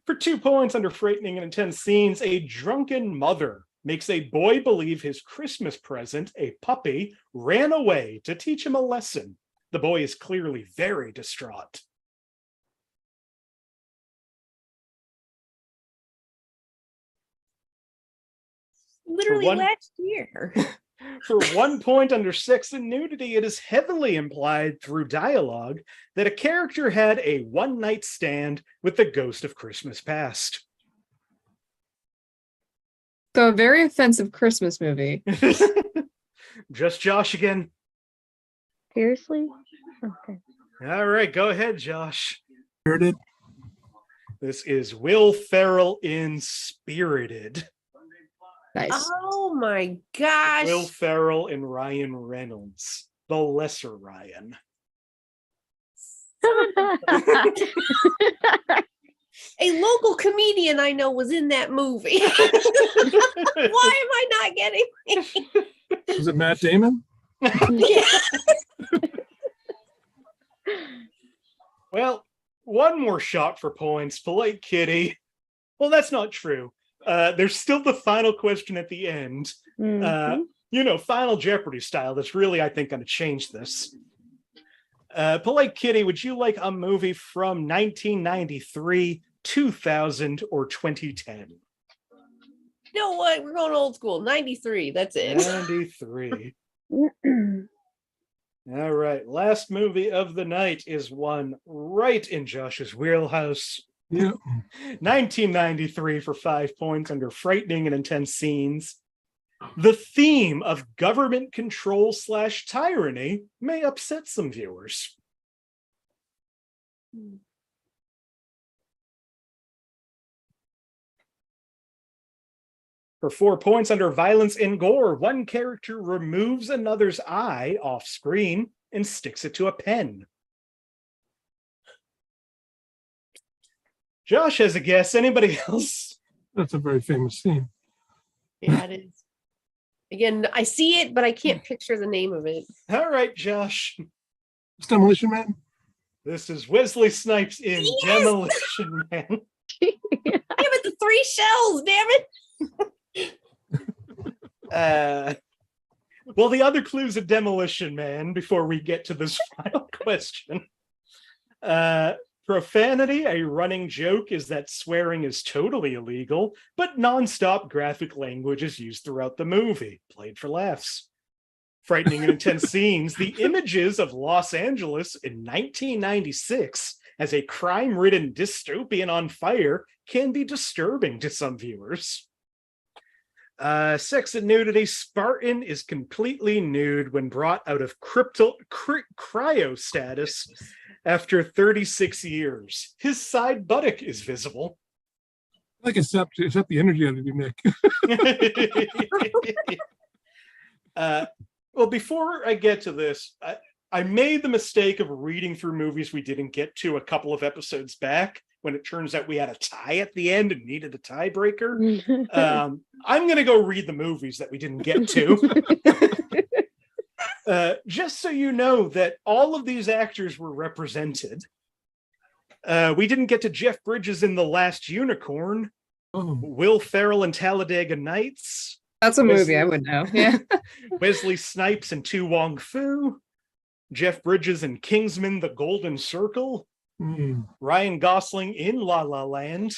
For 2 points under frightening and intense scenes, a drunken mother makes a boy believe his Christmas present, a puppy, ran away to teach him a lesson. The boy is clearly very distraught. Literally one- last year. For 1 point under sex and nudity, it is heavily implied through dialogue that a character had a one-night stand with the ghost of Christmas past. So a very offensive Christmas movie. Just Josh again. Seriously? Okay. All right, go ahead, Josh. Spirited. This is Will Ferrell in Spirited. Nice. Oh my gosh. Will Ferrell and Ryan Reynolds, the lesser Ryan. A local comedian I know was in that movie. Why am I not getting it? Was it Matt Damon? Yeah. Well, one more shot for points. Polite Kitty. Well, that's not true. There's still the final question at the end. Mhm. Final Jeopardy style. That's really, I think, going to change this. Polite Kitty, would you like a movie from 1993, 2000, or 2010? You know what? We're going old school. 93. That's it. 93. All right. Last movie of the night is one right in Josh's wheelhouse. Yeah. 1993 for 5 points under frightening and intense scenes. The theme of government control / tyranny may upset some viewers. For 4 points under violence and gore, one character removes another's eye off screen and sticks it to a pen. Josh has a guess. Anybody else? That's a very famous scene. Yeah, it is. Again, I see it, but I can't picture the name of it. All right, Josh. It's Demolition Man. This is Wesley Snipes in Yes! Demolition Man. Damn it, the 3 shells, damn it. Well, the other clues of Demolition Man before we get to this final question. Profanity, a running joke, is that swearing is totally illegal, but nonstop graphic language is used throughout the movie, played for laughs. Frightening and intense scenes, the images of Los Angeles in 1996 as a crime-ridden dystopian on fire can be disturbing to some viewers. Sex and nudity, Spartan is completely nude when brought out of cryo status after 36 years. His side buttock is visible. Like except the energy out of you, Nick. Well, before I get to this, I made the mistake of reading through movies we didn't get to a couple of episodes back when it turns out we had a tie at the end and needed a tiebreaker. I'm going to go read the movies that we didn't get to. Just so you know that all of these actors were represented. We didn't get to Jeff Bridges in The Last Unicorn, Will Ferrell in Talladega Nights. That's a movie I would know. Yeah. Wesley Snipes in Tu Wong Fu, Jeff Bridges in Kingsman: The Golden Circle, Ryan Gosling in La La Land,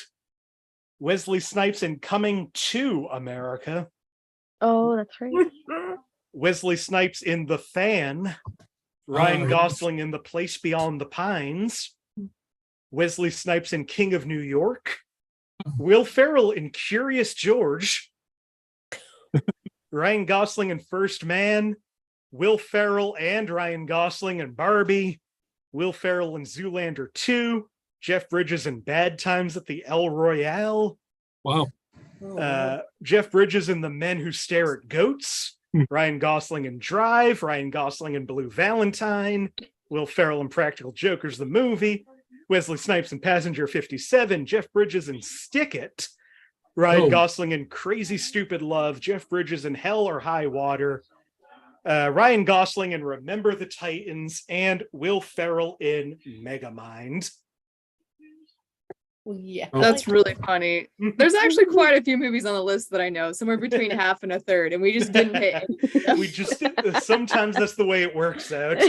Wesley Snipes in Coming to America. Oh, that's right. Wesley Snipes in The Fan, Ryan Gosling in The Place Beyond the Pines, Wesley Snipes in King of New York, Will Ferrell in Curious George, Ryan Gosling in First Man, Will Ferrell and Ryan Gosling in Barbie, Will Ferrell in Zoolander 2, Jeff Bridges in Bad Times at the El Royale, Wow. Jeff Bridges in The Men Who Stare at Goats, Ryan Gosling in Drive, Ryan Gosling in Blue Valentine, Will Ferrell in Practical Jokers, the movie, Wesley Snipes in Passenger 57, Jeff Bridges in Stick It, Ryan Gosling in Crazy Stupid Love, Jeff Bridges in Hell or High Water, Ryan Gosling in Remember the Titans, and Will Ferrell in Megamind. Well, yeah. That's really funny. There's actually quite a few movies on the list that I know, somewhere between half and a third, and we just didn't hit any. We just sometimes that's the way it works out.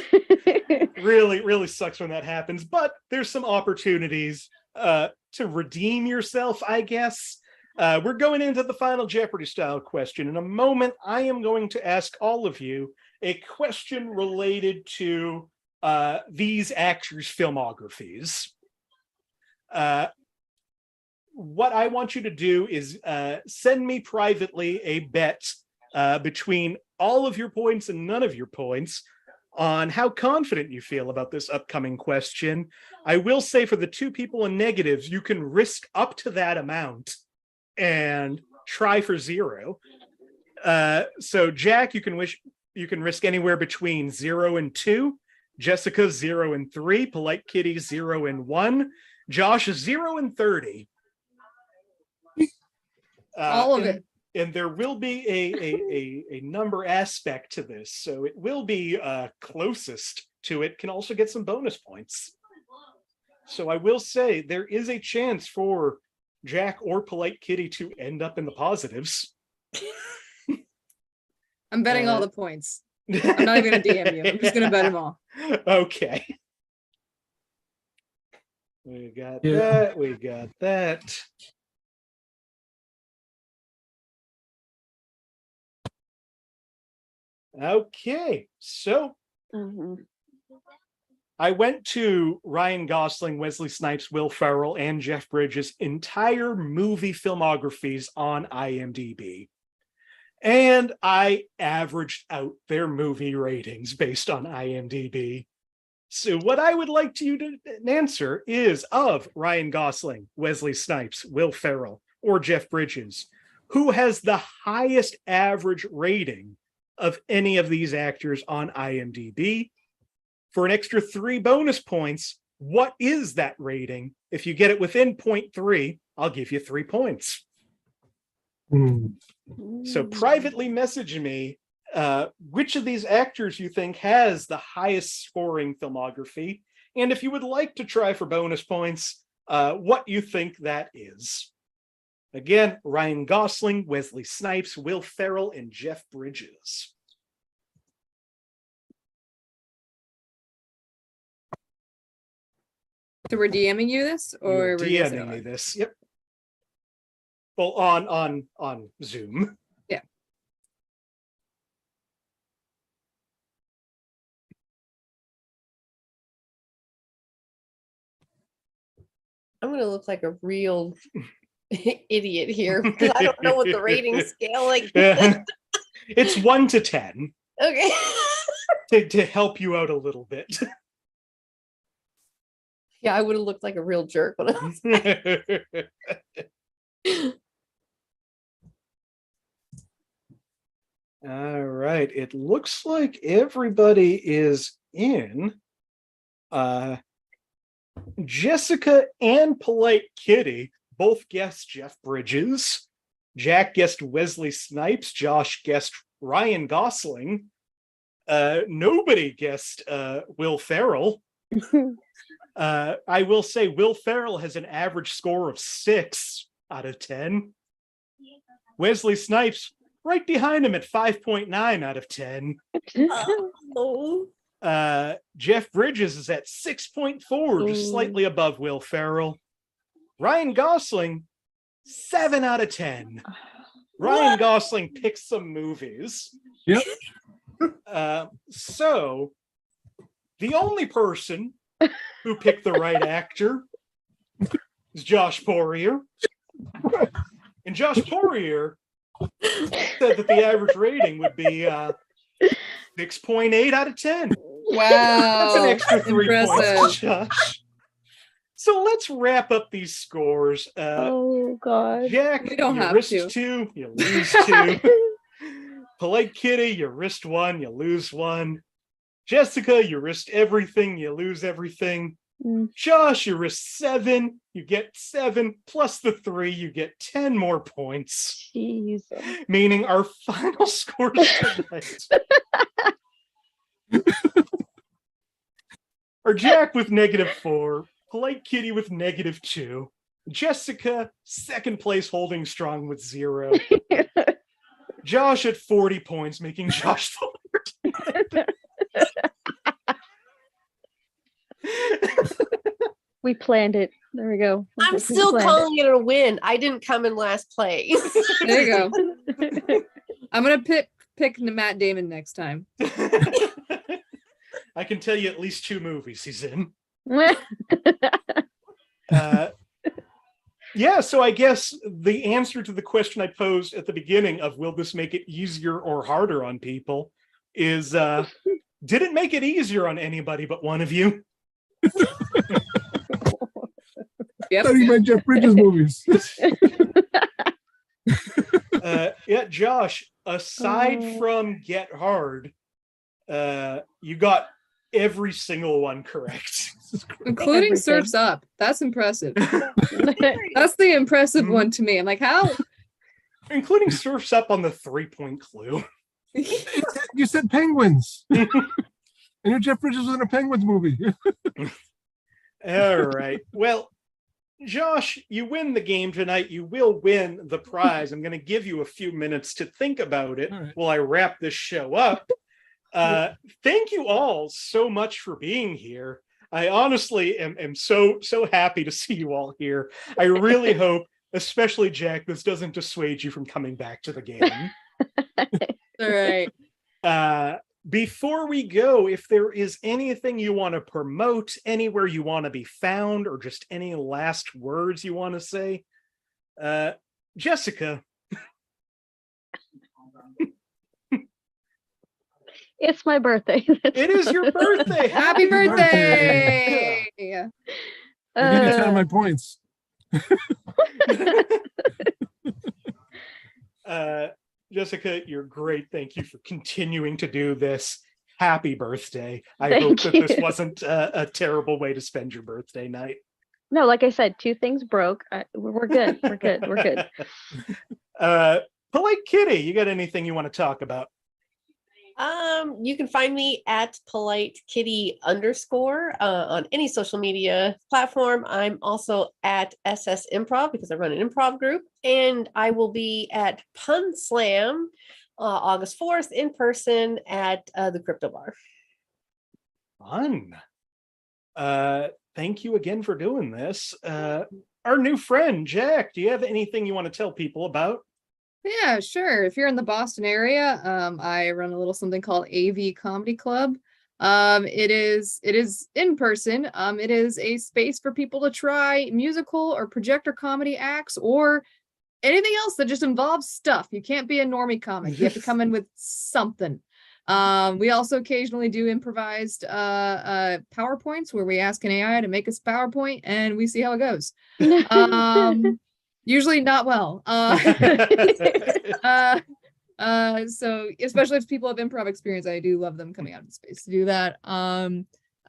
Really sucks when that happens, but there's some opportunities to redeem yourself, I guess. We're going into the final Jeopardy style question. In a moment, I am going to ask all of you a question related to these actors' filmographies. What I want you to do is send me privately a bet between all of your points and none of your points on how confident you feel about this upcoming question. I will say for the 2 people in negatives, you can risk up to that amount and try for 0. So Jack, you can risk anywhere between 0 and 2. Jessica 0 and 3. Polite Kitty 0 and 1. Josh 0 and 30. All of it. And there will be a number aspect to this, so it will be closest to it can also get some bonus points. So I will say there is a chance for Jack or Polite Kitty to end up in the positives. I'm betting all the points. I'm not even gonna DM you. I'm just gonna bet them all. Okay. We got Yeah. that. We got that. Okay, so Mhm. I went to Ryan Gosling, Wesley Snipes, Will Ferrell, and Jeff Bridges' entire movie filmographies on IMDb. And I averaged out their movie ratings based on IMDb. So what I would like you to answer is, of Ryan Gosling, Wesley Snipes, Will Ferrell, or Jeff Bridges, who has the highest average rating of any of these actors on IMDb? For an extra 3 bonus points, what is that rating? If you get it within 0.3, I'll give you 3 points. So privately message me which of these actors you think has the highest scoring filmography, and if you would like to try for bonus points, what you think that is. Again, Ryan Gosling, Wesley Snipes, Will Ferrell, and Jeff Bridges. So we're DMing you this, or You're we're guessing DMing me on? this. Yep. Well, on Zoom. Yeah. I'm gonna look like a real idiot here because I don't know what the rating scale like. It's 1 to 10 Okay. to help you out a little bit. Yeah, I would have looked like a real jerk when I was. All right. It looks like everybody is in. Jessica and Polite Kitty both guessed Jeff Bridges. Jack guessed Wesley Snipes. Josh guessed Ryan Gosling. Nobody guessed Will Ferrell. I will say Will Ferrell has an average score of 6 out of 10. Wesley Snipes right behind him at 5.9 out of 10. Oh. Jeff Bridges is at 6.4, just slightly above Will Ferrell. Ryan Gosling, 7 out of 10. Ryan Gosling picks some movies. Yep. So the only person who picked the right actor is Josh Poirier. And Josh Poirier said that the average rating would be 6.8 out of 10. Wow. That's an extra 3 points to Impressive. Josh. So let's wrap up these scores. Oh God. Jack, We don't you have risked to. 2, you lose 2. Polite Kitty, you risked 1, you lose 1. Jessica, you risked everything, you lose everything. Josh, you risked 7, you get 7, plus the 3, you get 10 more points. Jeez. Meaning our final scores tonight are Jack with -4, Polite Kitty with -2, Jessica, second place holding strong with 0, Josh at 40 points, making Josh the We planned it. There we go. I'm We still planned calling it a win. I didn't come in last place. There you go. I'm gonna pick Matt Damon next time. I can tell you at least 2 movies he's in. it. Yeah, so I guess the answer to the question I posed at the beginning of will this make it easier or harder on people is didn't make it easier on anybody but one of you. Yep. I thought you meant Jeff Bridges movies. Yeah, Josh, aside from Get Hard, you got every single one correct. Including Everything. Surf's Up. That's impressive. That's the impressive one to me. I'm like, how? Including Surf's Up on the 3-point clue. You said penguins. I knew Jeff Bridges was in a Penguins movie. All right. Well, Josh, you win the game tonight. You will win the prize. I'm going to give you a few minutes to think about it All right. while I wrap this show up. Thank you all so much for being here. I honestly am so happy to see you all here. I really hope, especially Jack, this doesn't dissuade you from coming back to the game. All right. Before we go, if there is anything you want to promote, anywhere you want to be found, or just any last words you want to say, Jessica. It's my birthday. It is your birthday. Happy birthday! I need to count my points. Jessica, you're great. Thank you for continuing to do this. Happy birthday. I Thank hope that this you. wasn't a terrible way to spend your birthday night. No, like I said, 2 things broke. We're good. We're good. We're good. Polite Kitty, you got anything you want to talk about? You can find me at polite kitty _ on any social media platform. I'm also at SS Improv because I run an improv group, and I will be at Pun Slam August 4th in person at the Crypto Bar. Fun. Thank you again for doing this. Our new friend, Jack, do you have anything you want to tell people about? Yeah, sure. If you're in the Boston area, I run a little something called AV Comedy Club. It is in person. It is a space for people to try musical or projector comedy acts or anything else that just involves stuff. You can't be a normie comic. You have to come in with something. We also occasionally do improvised PowerPoints where we ask an AI to make us a PowerPoint and we see how it goes. Usually not well. So especially if people have improv experience, I do love them coming out in space to do that.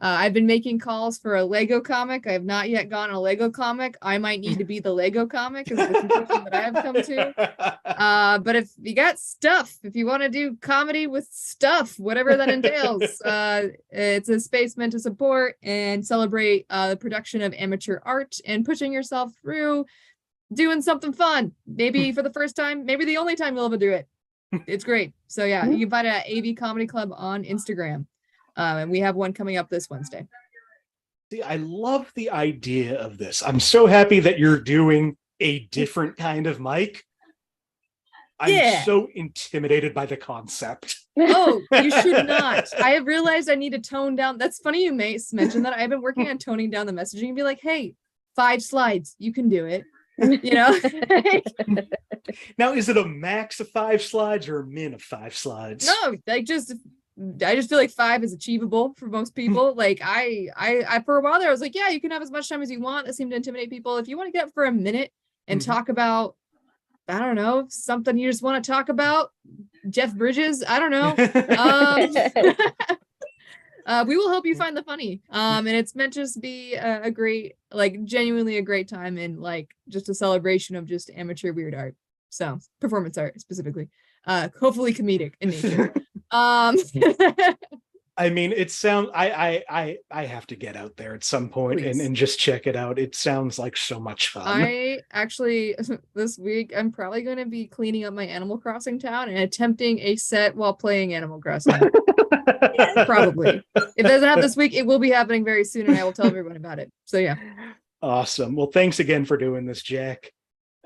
I've been making calls for a Lego comic. I have not yet gone a Lego comic. I might need to be the Lego comic is the conclusion that I have come to. But if you got stuff, if you want to do comedy with stuff, whatever that entails, it's a space meant to support and celebrate the production of amateur art and pushing yourself through doing something fun. Maybe for the first time, maybe the only time you'll ever do it. It's great. So yeah, you can find it at AV Comedy Club on Instagram. And we have one coming up this Wednesday. See, I love the idea of this. I'm so happy that you're doing a different kind of mic. I'm so intimidated by the concept. Oh, you should not. I have realized I need to tone down. That's funny you may mention that. I've been working on toning down the messaging and be like, hey, 5 slides, you can do it. You know. Now, is it a max of 5 slides or a min of 5 slides? No, I just feel like 5 is achievable for most people. Like I for a while there, I was like, yeah, you can have as much time as you want. That seemed to intimidate people. If you want to get up for a minute and talk about, I don't know, something you just want to talk about, Jeff Bridges, I don't know. We will help you find the funny. And it's meant to just be a great, like genuinely a great time and like just a celebration of just amateur weird art. So performance art specifically, hopefully comedic in nature. I mean, it sounds, I have to get out there at some point and just check it out. It sounds like so much fun. I actually, this week, I'm probably going to be cleaning up my Animal Crossing town and attempting a set while playing Animal Crossing. Probably. If it doesn't happen this week, it will be happening very soon and I will tell everyone about it. So yeah. Awesome. Well, thanks again for doing this, Jack.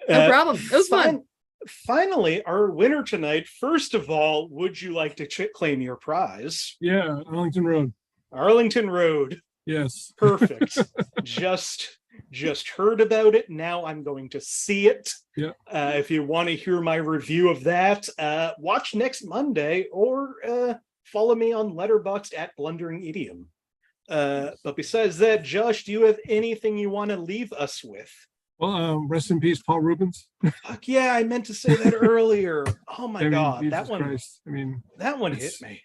No problem. It was fun. Finally, our winner tonight. First of all, would you like to claim your prize? Yeah, Arlington Road. Arlington Road. Yes. Perfect. just heard about it. Now I'm going to see it. Yeah. If you want to hear my review of that, watch next Monday or follow me on Letterboxd at Blundering Idiom. But besides that, Josh, do you have anything you want to leave us with? Well, rest in peace, Paul Rubens. Fuck yeah, I meant to say that earlier. Oh my God, Jesus that one. Christ. I mean, that one hit me.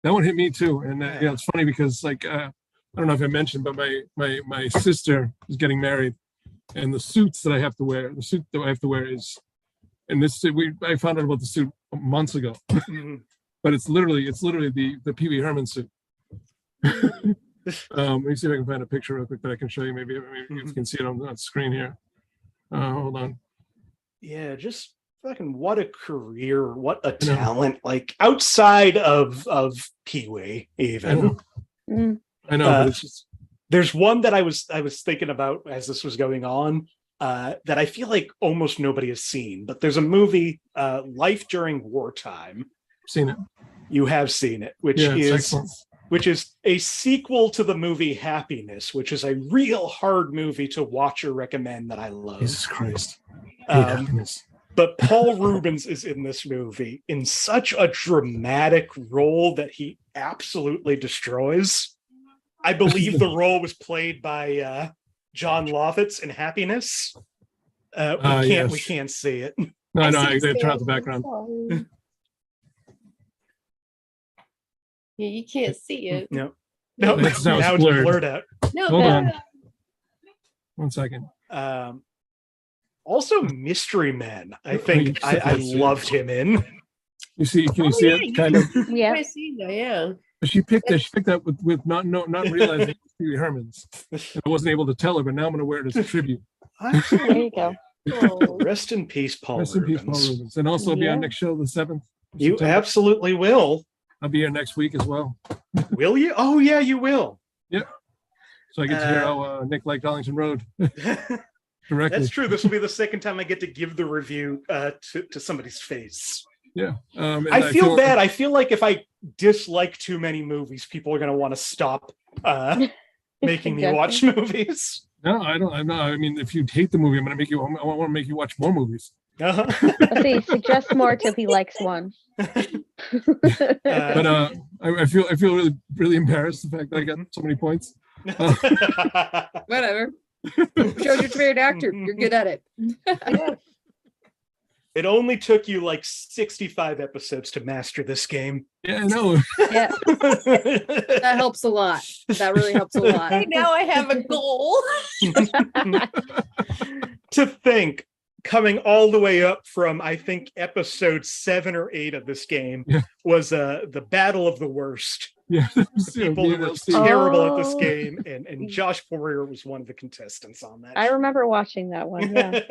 That one hit me too, and yeah, it's funny because like I don't know if I mentioned, but my sister is getting married, and the suits that I have to wear, the suit that I have to wear is, and this I found out about the suit months ago, but it's literally the Pee Wee Herman suit. Let me see if I can find a picture real quick that I can show you. Maybe you can see it on the screen here. Hold on. Yeah, just fucking what a career, what a I know. talent, like outside of Pee-wee I even. know, Mm. I know, Uh, but it's just There's one that I was thinking about as this was going on, that I feel like almost nobody has seen, but there's a movie, Life During Wartime. seen it. You have seen it, which Yeah, it's is excellent. a sequel to the movie Happiness, which is a real hard movie to watch or recommend that I love. Jesus Christ. I hate Um, happiness. but Paul Rubens is in this movie in such a dramatic role that he absolutely destroys. I believe the role was played by John Lovitz in Happiness. We Yes. can't see it. No, no, see I it. turn out the background. Sorry. Yeah, you can't see it. No, no, It's- now now it's it's blurred. blurred out. No, Hold no, on. no. 1 second. Also, Mystery Men. I Oh, think you I said that, loved him in. You see? Can you Oh, see yeah, it? you Kind of. Yeah. I see that, yeah. She picked that. She picked that with not realizing it was Pee Wee Herman's. And I wasn't able to tell her, but now I'm going to wear it as a tribute. There you go. Oh, Rest in peace, Paul Rest in Rubens. peace, Paul Rubens. And also, I'll be Yeah. on next show, the 7th. of You September. absolutely will. I'll be here next week as well. Will you? Oh yeah, you will. So I get to hear how Nick liked Arlington Road directly. That's true. This will be the second time I get to give the review to somebody's face. Yeah. And I feel bad. I feel like if I dislike too many movies, people are going to want to stop making me watch movies. No, I don't. I'm not. I mean, if you hate the movie, I'm going to make you. I want to make you watch more movies. Uh-huh. Let's see. Suggest more till he likes one. But I feel really really embarrassed the fact that I got so many points. Whatever. Showed your favorite actor. You're good at it. It only took you like 65 episodes to master this game. Yeah, I know. Yeah. That helps a lot. That really helps a lot. okay, now I have a goal. To think, coming all the way up from I think episode 7 or 8 of this game Yeah. was the battle of the worst. Yeah. People who were DLC. terrible at this Oh. game, and Josh Poirier was one of the contestants on that. I remember watching that one. Yeah.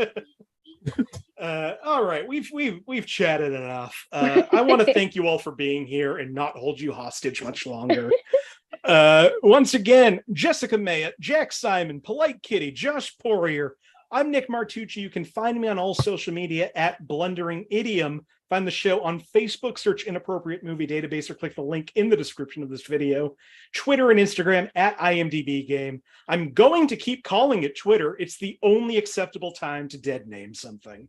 All right, we've chatted enough. I want to thank you all for being here and not hold you hostage much longer. Once again, Jessica Mayotte, Jack Simon, Polite Kitty, Josh Poirier. I'm Nick Martucci. You can find me on all social media at Blundering Idiom. Find the show on Facebook, search Inappropriate Movie Database, or click the link in the description of this video. Twitter and Instagram at IMDb Game. I'm going to keep calling it Twitter. It's the only acceptable time to dead name something.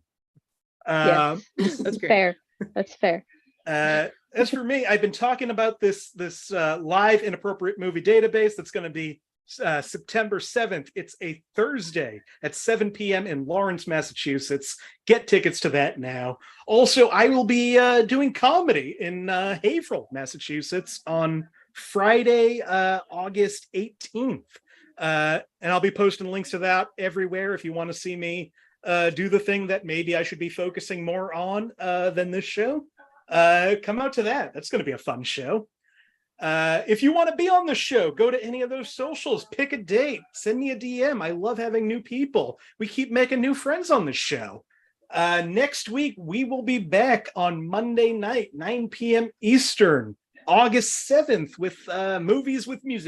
Yes. That's great. Fair. That's fair. As for me, I've been talking about this live Inappropriate Movie Database that's going to be September 7th. It's a Thursday at 7 p.m. in Lawrence, Massachusetts. Get tickets to that now. Also, I will be doing comedy in Haverhill, Massachusetts on Friday, August 18th. And I'll be posting links to that everywhere if you want to see me do the thing that maybe I should be focusing more on than this show. Come out to that. That's going to be a fun show. If you want to be on the show, go to any of those socials, pick a date, send me a DM. I love having new people. We keep making new friends on the show. Next week, we will be back on Monday night, 9 p.m. Eastern, August 7th, with movies with musicians.